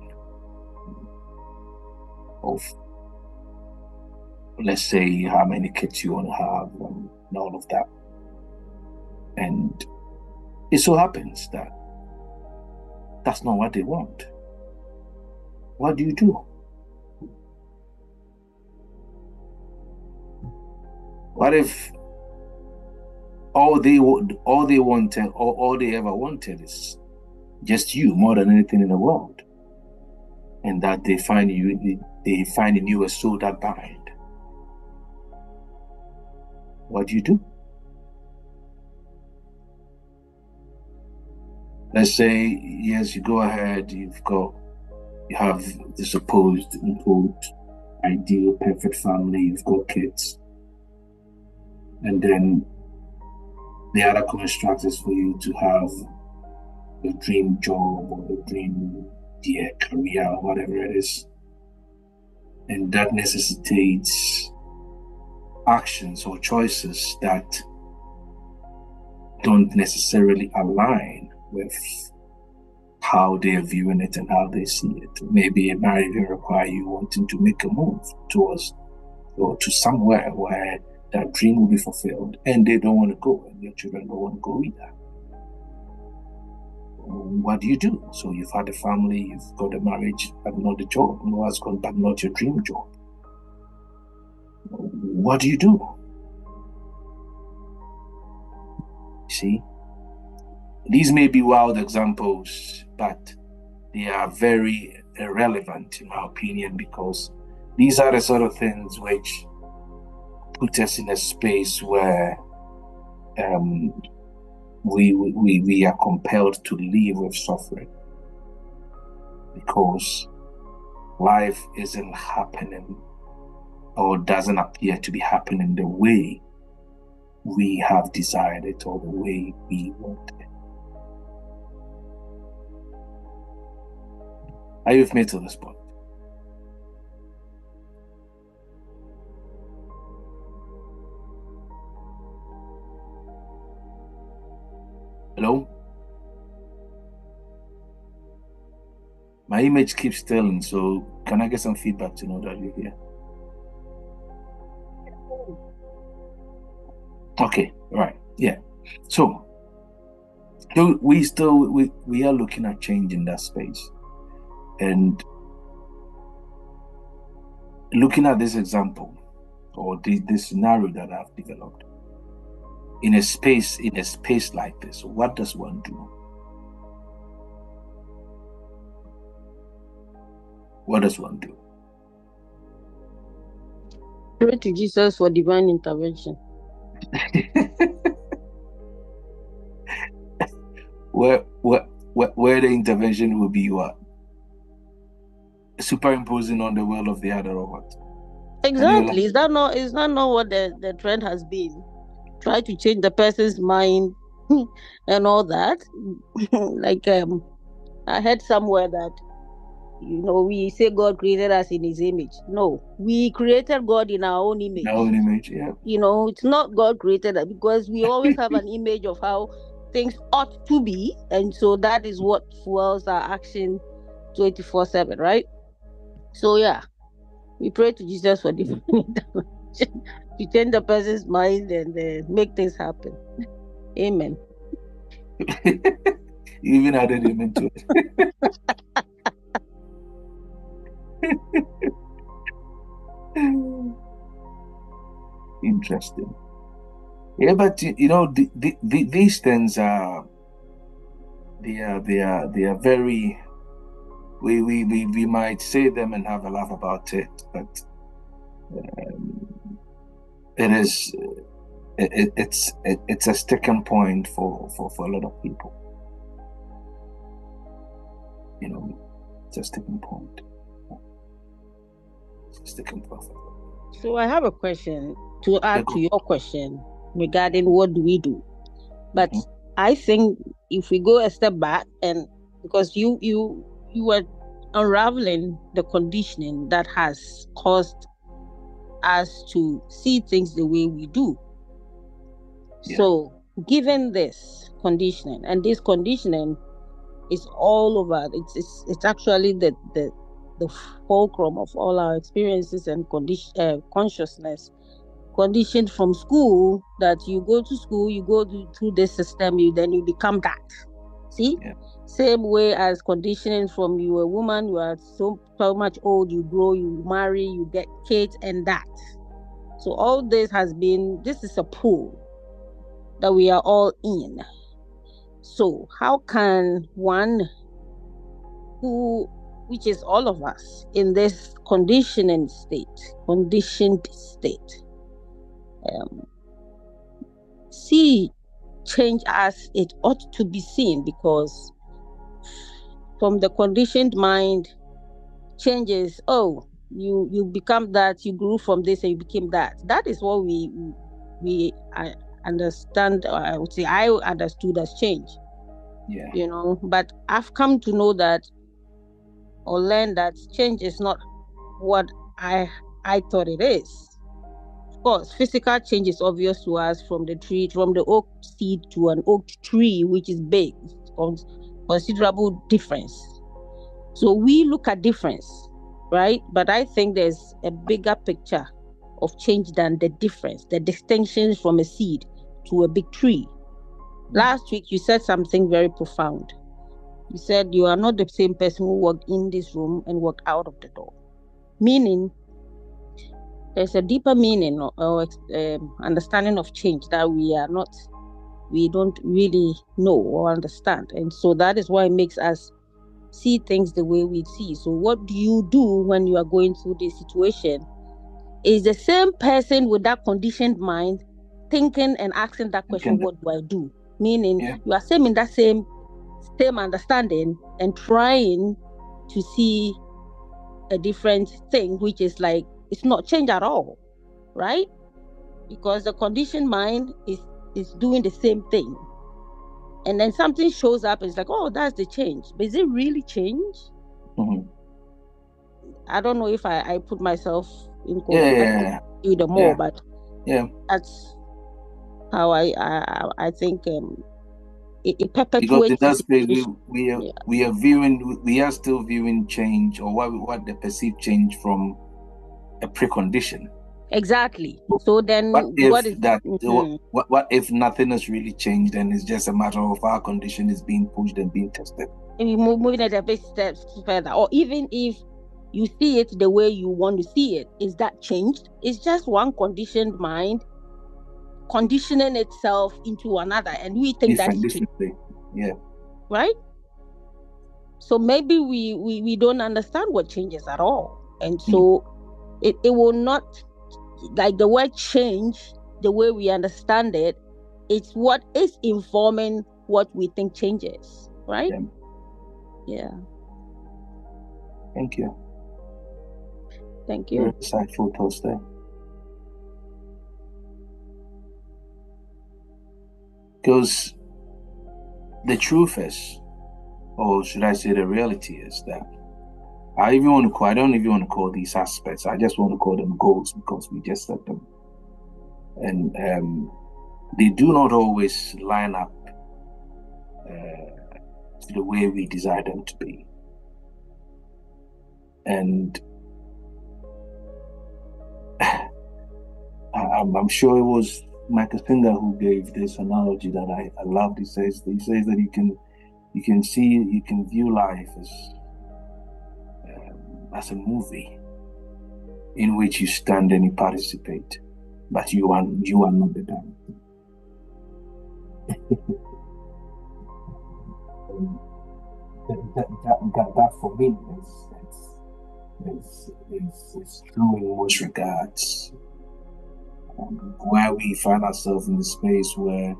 of, let's say, how many kids you want to have and all of that. And it so happens that that's not what they want. What do you do? What if all they wanted, all they ever wanted is just you more than anything in the world, and that they find in you a soul that bind? What do you do? Let's say, yes, you go ahead, you have the supposed, ideal, perfect family, you've got kids, and then the other construct is for you to have a dream job or a dream career or whatever it is, and that necessitates actions or choices that don't necessarily align with how they're viewing it and how they see it. Maybe a marriage will require you wanting to make a move towards or to somewhere where that dream will be fulfilled, and they don't want to go, and your children don't want to go either. What do you do? So you've had a family, you've got a marriage, but not the job, no husband, but not your dream job. What do you do? See, these may be wild examples, but they are very relevant in my opinion, because these are the sort of things which put us in a space where we are compelled to live with suffering, because life isn't happening or doesn't appear to be happening the way we have desired it or the way we want it. Are you with me to this point? Hello? My image keeps telling, so can I get some feedback to know that you're here? Okay, right, yeah. So we are looking at change in that space, and looking at this example or this scenario that I've developed in a space like this. What does one do? What does one do? Pray to Jesus for divine intervention. where the intervention will be what? Superimposing on the will of the other, or what? Exactly. Is that not what the trend has been? Try to change the person's mind and all that. Like I heard somewhere that we say God created us in his image. No, we created God in our own image. Our own image, yeah. It's not God created us, because we always have an image of how things ought to be, and so that is what fuels our action 24/7, right? So yeah, we pray to Jesus for divine intervention to change the person's mind and make things happen. Amen. You even added him into it. Interesting. Yeah, but these things are very. We might say them and have a laugh about it, but it's a sticking point for a lot of people. It's a sticking point. It's a sticking point. So I have a question to add to your question regarding what do we do. But I think if we go a step back, and because you were unraveling the conditioning that has caused us to see things the way we do. Yeah. So, given this conditioning, and this conditioning is all over, it's actually the fulcrum of all our experiences and consciousness. Conditioned from school, that you go to school, you go through this system, then you become that. See? Yeah. Same way as conditioning from you a woman, you are so much old, you grow, you marry, you get kids, and that. So all this is a pool that we are all in. So how can one which is all of us in this conditioned state, see change as it ought to be seen? Because from the conditioned mind, changes, you become that, you grew from this and you became that. That is what I understand, or I would say I understood as change. Yeah. But I've come to know that, or learn that, change is not what I thought it is. Of course, physical change is obvious to us, from the oak seed to an oak tree, which is big, considerable difference. So we look at difference, right? But I think there's a bigger picture of change than the difference, the distinctions from a seed to a big tree. Last week, you said something very profound. You said you are not the same person who walked in this room and walked out of the door. Meaning, there's a deeper meaning or understanding of change that we don't really know or understand. And so that is why it makes us see things the way we see. So what do you do when you are going through this situation? Is the same person with that conditioned mind thinking and asking that question, what do I do? Meaning, you are in that same understanding and trying to see a different thing, which is like, it's not change at all, right? Because the conditioned mind is doing the same thing. And then something shows up, and it's like, oh, that's the change. But is it really change? Mm-hmm. I don't know if I put myself in do the more, but that's how I think it perpetuates. Because in that space, we are still viewing change, or what the perceived change from a precondition. Exactly. So then, what if nothing has really changed, and it's just a matter of our condition is being pushed and being tested? And we moving at a bit steps further, or even if you see it the way you want to see it, is that changed? It's just one conditioned mind conditioning itself into another, and we think that's differently. Yeah. Right? So maybe we don't understand what changes at all. And so it will not, like the word change, the way we understand it, it's what is informing what we think changes, right? Yeah. Thank you. Thank you. Very insightful thoughts there. Because the truth is, or should I say the reality is, that I don't even want to call these aspects, I just want to call them goals, because we just set them. And they do not always line up to the way we desire them to be. And I'm sure it was Michael Singer who gave this analogy that I loved. He says that you can view life as a movie in which you stand and you participate, but you are not the director. that for me is true in most regards. Where we find ourselves in the space where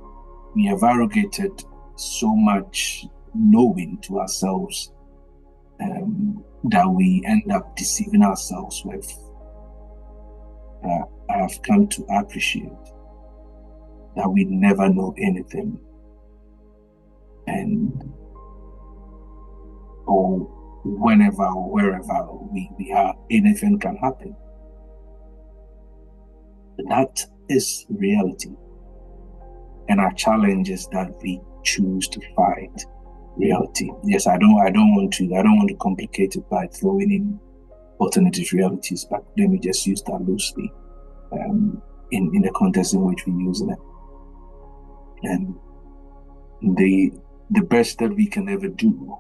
we have arrogated so much knowing to ourselves that we end up deceiving ourselves with. I have come to appreciate that we never know anything, and whenever or wherever we are, anything can happen. That is reality. And our challenge is that we choose to fight reality. Yes, I don't want to complicate it by throwing in alternative realities, but let me just use that loosely in the context in which we use it. And the best that we can ever do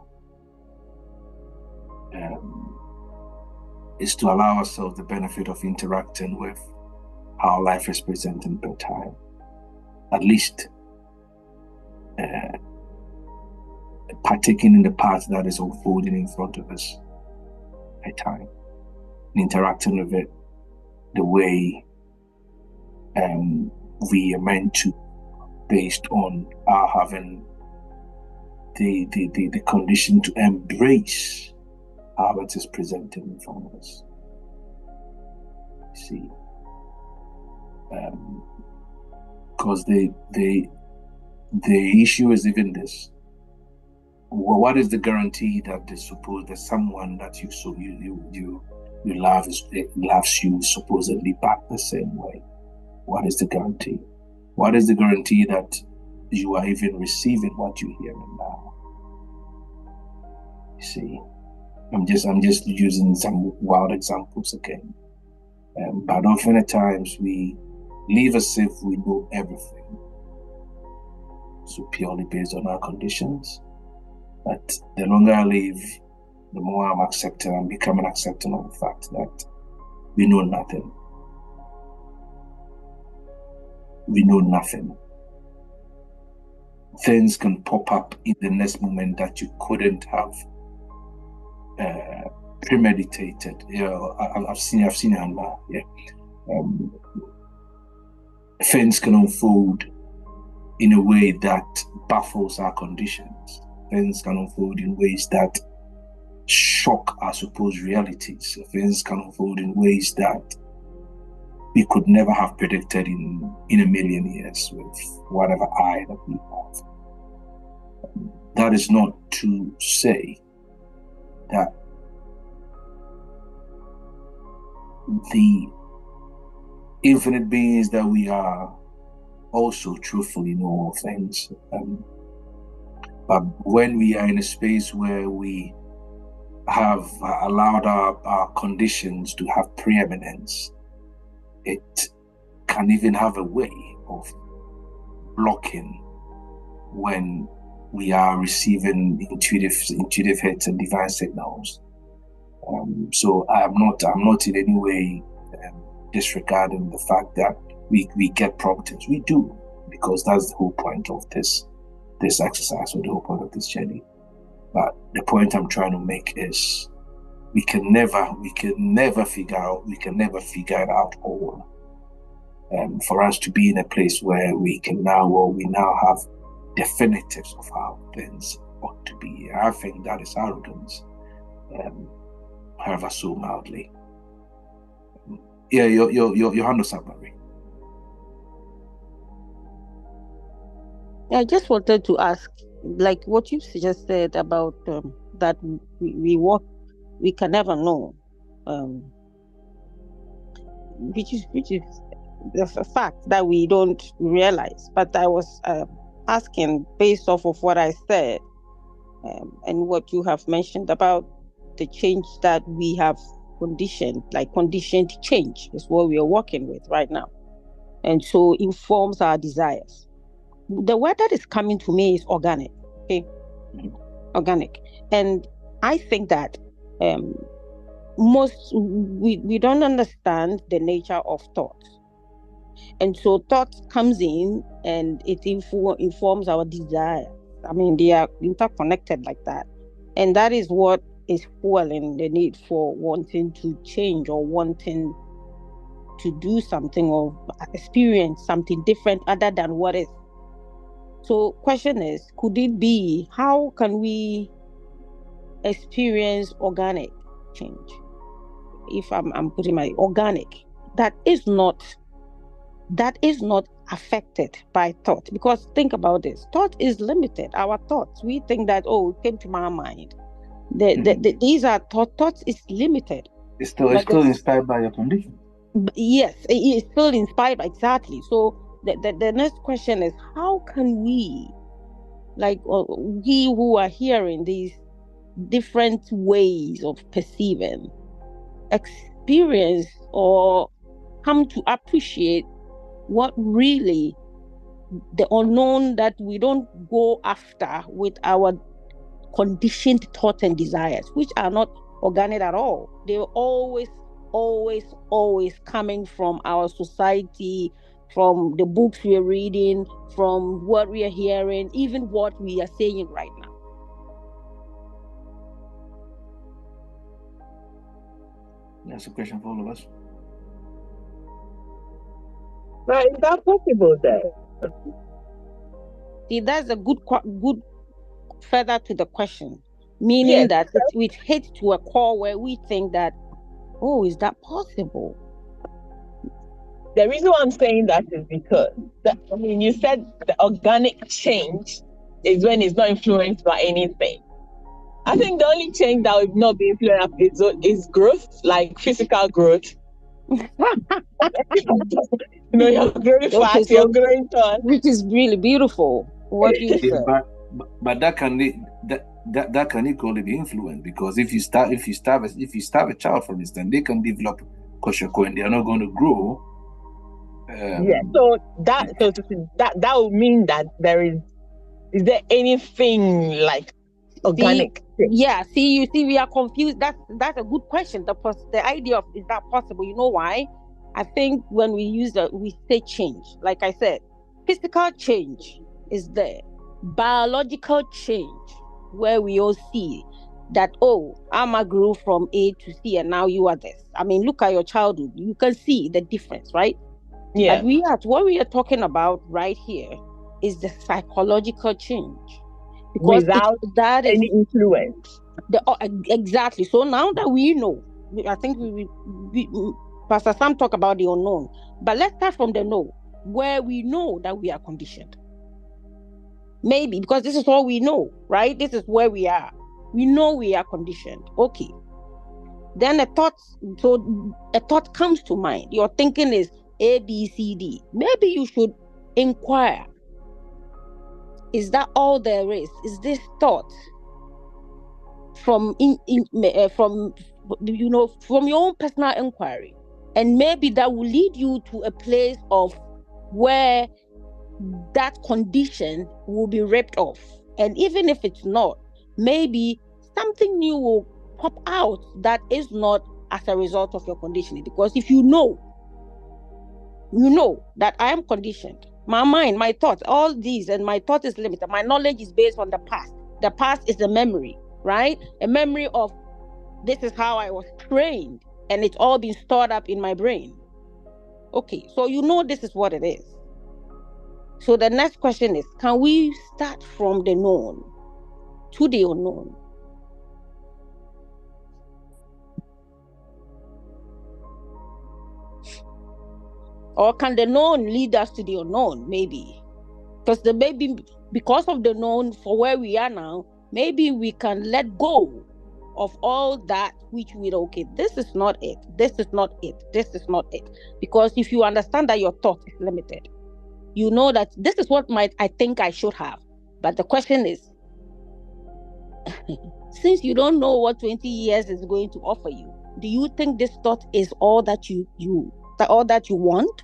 is to allow ourselves the benefit of interacting with how life is presented per time. At least partaking in the path that is unfolding in front of us at time, interacting with it the way we are meant to, based on our having the condition to embrace how it is presented in front of us. See, because the issue is even this: what is the guarantee that that someone that you love loves you supposedly back the same way? What is the guarantee? What is the guarantee that you are even receiving what you hear now? You see, I'm just using some wild examples again, but often at times we live as if we know everything, so purely based on our conditions. But the longer I live, the more I'm becoming accepting of the fact that we know nothing. We know nothing. Things can pop up in the next moment that you couldn't have premeditated. I've seen it now. Things can unfold in a way that baffles our conditions. Things can unfold in ways that shock our supposed realities. Things can unfold in ways that we could never have predicted in a million years with whatever eye that we have. That is not to say that the infinite beings that we are also truthfully know all things. But when we are in a space where we have allowed our conditions to have preeminence, it can even have a way of blocking when we are receiving intuitive hits and divine signals. So I'm not in any way disregarding the fact that we get promptings. We do, because that's the whole point of this exercise, or the whole point of this journey. But the point I'm trying to make is we can never figure it out all. For us to be in a place where we now have definitives of how things ought to be. I think that is arrogance, however so mildly. Yeah, your hand is up, Mary. I just wanted to ask, like what you just said about that we can never know, which is the fact that we don't realize. But I was asking based off of what I said and what you have mentioned about the change that we have conditioned change is what we are working with right now, and so informs our desires. The word that is coming to me is organic. Okay, organic, and I think that we don't understand the nature of thought, and so thought comes in and it informs our desire. I mean, they are interconnected like that, and that is what is fueling the need for wanting to change or wanting to do something or experience something different other than what is. So question is, could it be, how can we experience organic change? If I'm putting my organic, that is not affected by thought. Because think about this, thought is limited. Our thoughts, we think that, oh, it came to my mind. These are thoughts is limited. It's still inspired by your condition. Yes, it is still inspired, exactly. So the next question is, how can we, like, we who are hearing these different ways of perceiving, experience or come to appreciate what really the unknown that we don't go after with our conditioned thoughts and desires, which are not organic at all. They're always coming from our society, from the books we are reading, from what we are hearing, even what we are saying right now. That's a question for all of us. Right, is that possible then? See, that's a good further to the question, meaning that it hits to a core where we think that, oh, is that possible? The reason why I'm saying that is because, you said the organic change is when it's not influenced by anything. I think the only change that will not be influenced is growth, like physical growth. You're growing fast, you're growing tall. Which is really beautiful. What you said. But that can equally be influenced, because if you start a child, for instance, they can develop kwashiorkor and they are not going to grow. So that would mean that is there anything like organic? See, we are confused. That's a good question. The idea of, is that possible? You know why? I think when we say change, like I said, physical change is there. Biological change, where we all see that, oh, Amma grew from A to C and now you are this. I mean, look at your childhood. You can see the difference, right? Yeah. But what we are talking about right here is the psychological change. Because without that any influence. Exactly. So now that we know, I think we Pastor Sam talk about the unknown, but let's start from the know, where we know that we are conditioned. Maybe because this is all we know, right? This is where we are. We know we are conditioned. Okay. Then a thought comes to mind. Your thinking is A, B, C, D. Maybe you should inquire. Is that all there is? Is this thought from your own personal inquiry? And maybe that will lead you to a place of where that condition will be ripped off. And even if it's not, maybe something new will pop out that is not as a result of your conditioning. Because if you know that I am conditioned, my mind, my thoughts, all these, and my thought is limited. My knowledge is based on the past. The past is a memory, right? A memory of this is how I was trained, and it's all been stored up in my brain. Okay, so this is what it is. So the next question is, can we start from the known to the unknown? Or can the known lead us to the unknown? Maybe. Because of the known for where we are now, maybe we can let go of all that which this is not it. This is not it. This is not it. Because if you understand that your thought is limited, you know that this is what I think I should have. But the question is, since you don't know what 20 years is going to offer you, do you think this thought is all that you want?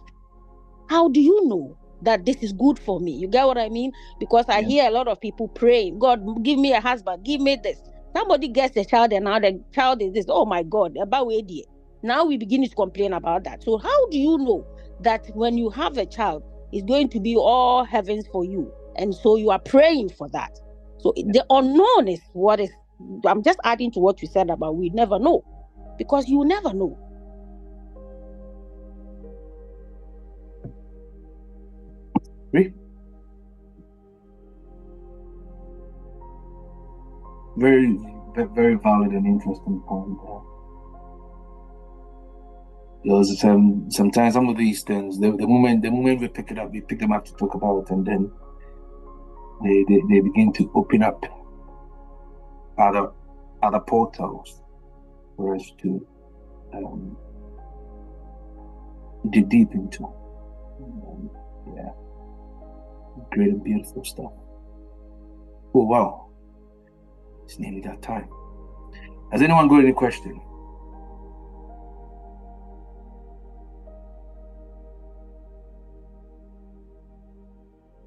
How do you know that this is good for me? You get what I mean? Because I hear a lot of people praying, God, give me a husband, give me this. Somebody gets a child and now the child is this. Oh my God, about idea. Now we begin to complain about that. So how do you know that when you have a child, it's going to be all heavens for you? And so you are praying for that. So the unknown is what is, I'm just adding to what you said about we never know. Because you never know. Very, very valid and interesting point. Sometimes some of these things, the moment we pick them up to talk about, and then they begin to open up other other portals for us to dig deep into. Yeah, great and beautiful stuff. Oh wow, it's nearly that time. Has anyone got any question?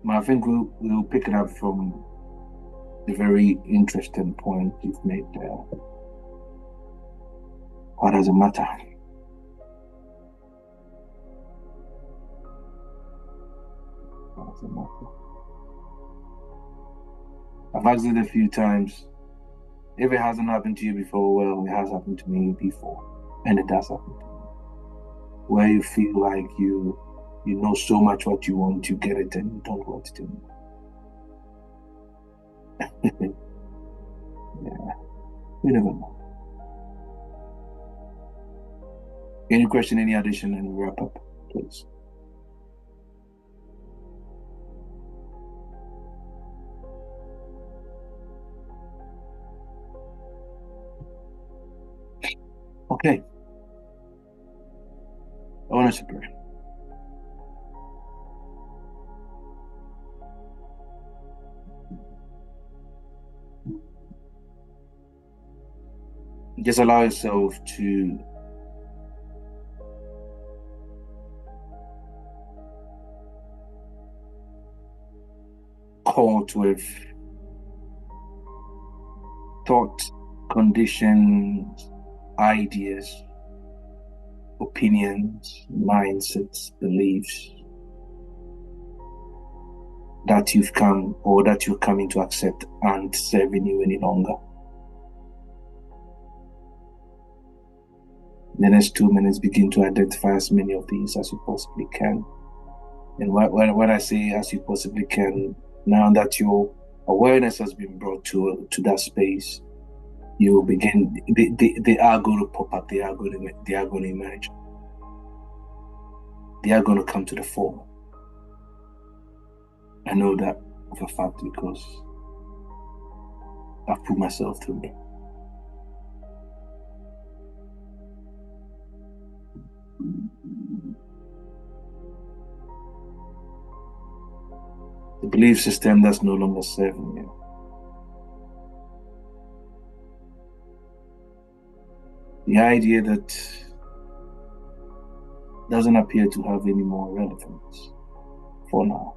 I think we'll pick it up from the very interesting point you've made there. What does it matter? What does it matter? I've asked it a few times. If it hasn't happened to you before, well, it has happened to me before. And it does happen to me. Where you feel like you know so much what you want, you get it and you don't want it anymore. Yeah, you never know. Any question, any addition, and wrap up, please. Okay. I want us to pray. Just allow yourself to court with thoughts, conditions, ideas, opinions, mindsets, beliefs that you've come or that you're coming to accept aren't serving you any longer. In the next 2 minutes, begin to identify as many of these as you possibly can. And when I say as you possibly can, now that your awareness has been brought to that space, you begin. They are going to pop up. They are going to emerge. They are going to come to the fore. I know that of a fact because I've put myself through it. The belief system that's no longer serving you. The idea that doesn't appear to have any more relevance for now.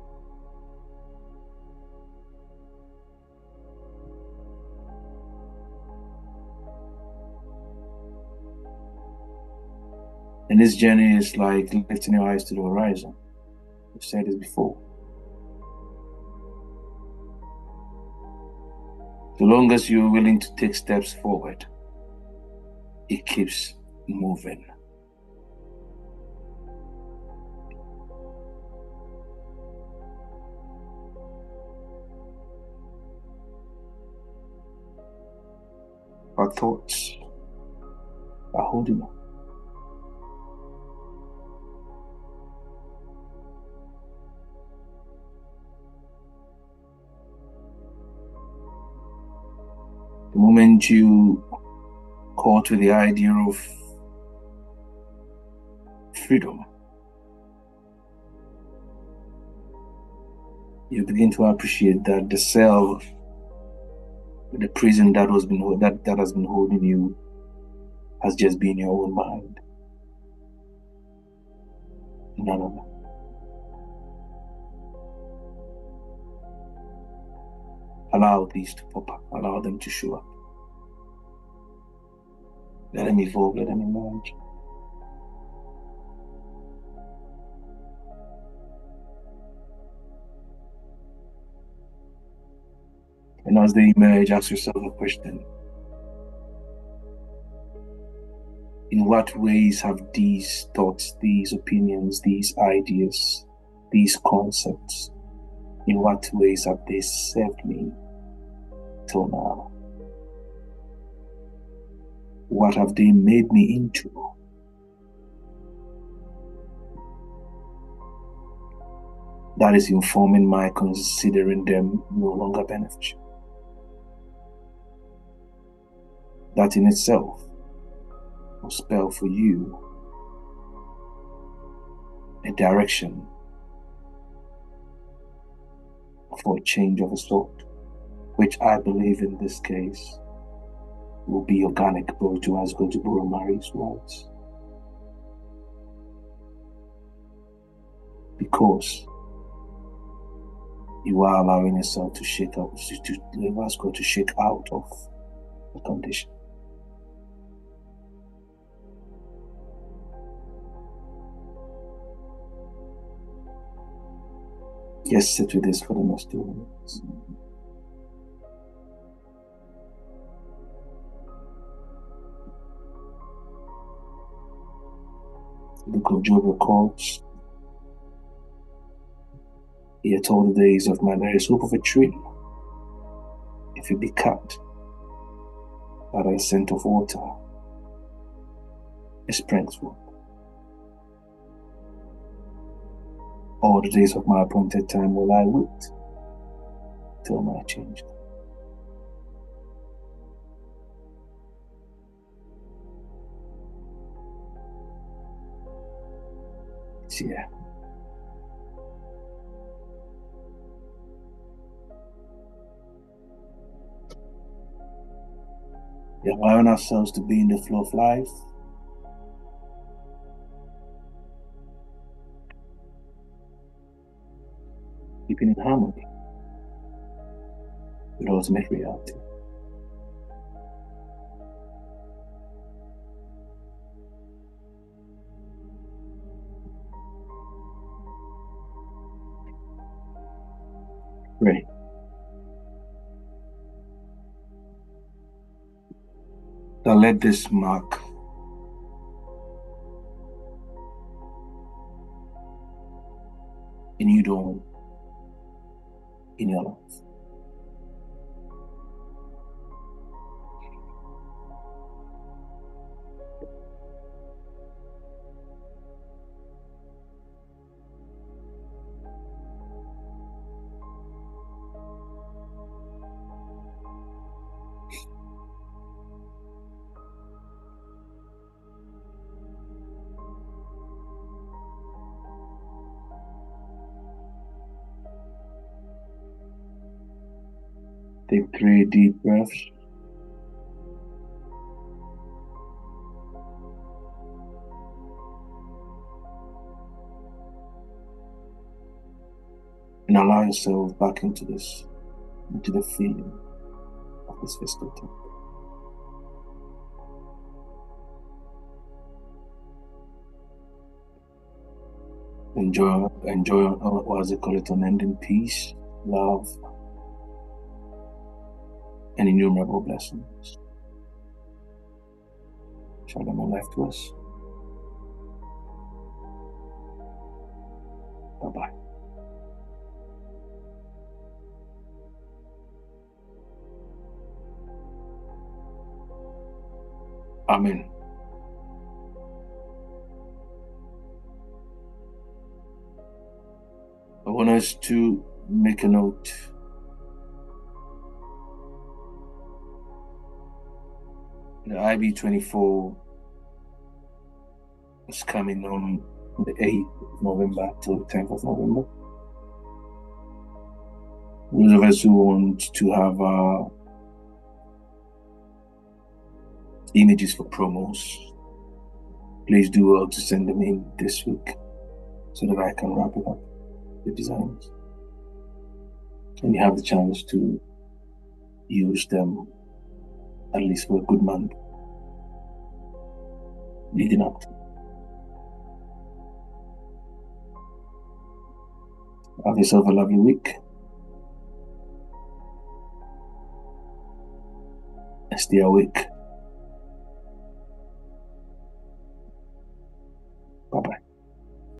And this journey is like lifting your eyes to the horizon. I've said this before. So long as you're willing to take steps forward, it keeps moving. Our thoughts are holding on. The moment you caught with the idea of freedom, you begin to appreciate that the cell, the prison that has been holding you, has just been your own mind. None of that. Allow these to pop up. Allow them to show up. Let them evolve. Let them emerge. And as they emerge, ask yourself a question. In what ways have these thoughts, these opinions, these ideas, these concepts, in what ways have they served me till now? What have they made me into? That is informing my considering them no longer beneficial. that in itself will spell for you a direction for a change of a sort, which I believe in this case will be organic, bro, to as go to borrow Mary's words. Because you are allowing yourself to shake out, to shake out of the condition. Just sit with this for the next 2 minutes. The book of Job records, he had told the days of man, there is hope of a tree if it be cut by the scent of water, it springs forth. All the days of my appointed time will I wait till my change. Yeah. We are allowing ourselves to be in the flow of life. Keeping in harmony with ultimate reality. Pray. Now let this mark a new dawn in your life. Take 3 deep breaths. And allow yourself back into the feeling of this physical time. Enjoy, or as they call it, unending peace, love, and innumerable blessings. Shalom and life to us. Bye-bye. Amen. I want us to make a note. The IB24 is coming on the 8th of November till the 10th of November. Those of us who want to have images for promos, please do well to send them in this week so that I can wrap it up, the designs. And you have the chance to use them at least for a good month leading up to. Have yourself a lovely week. Stay awake.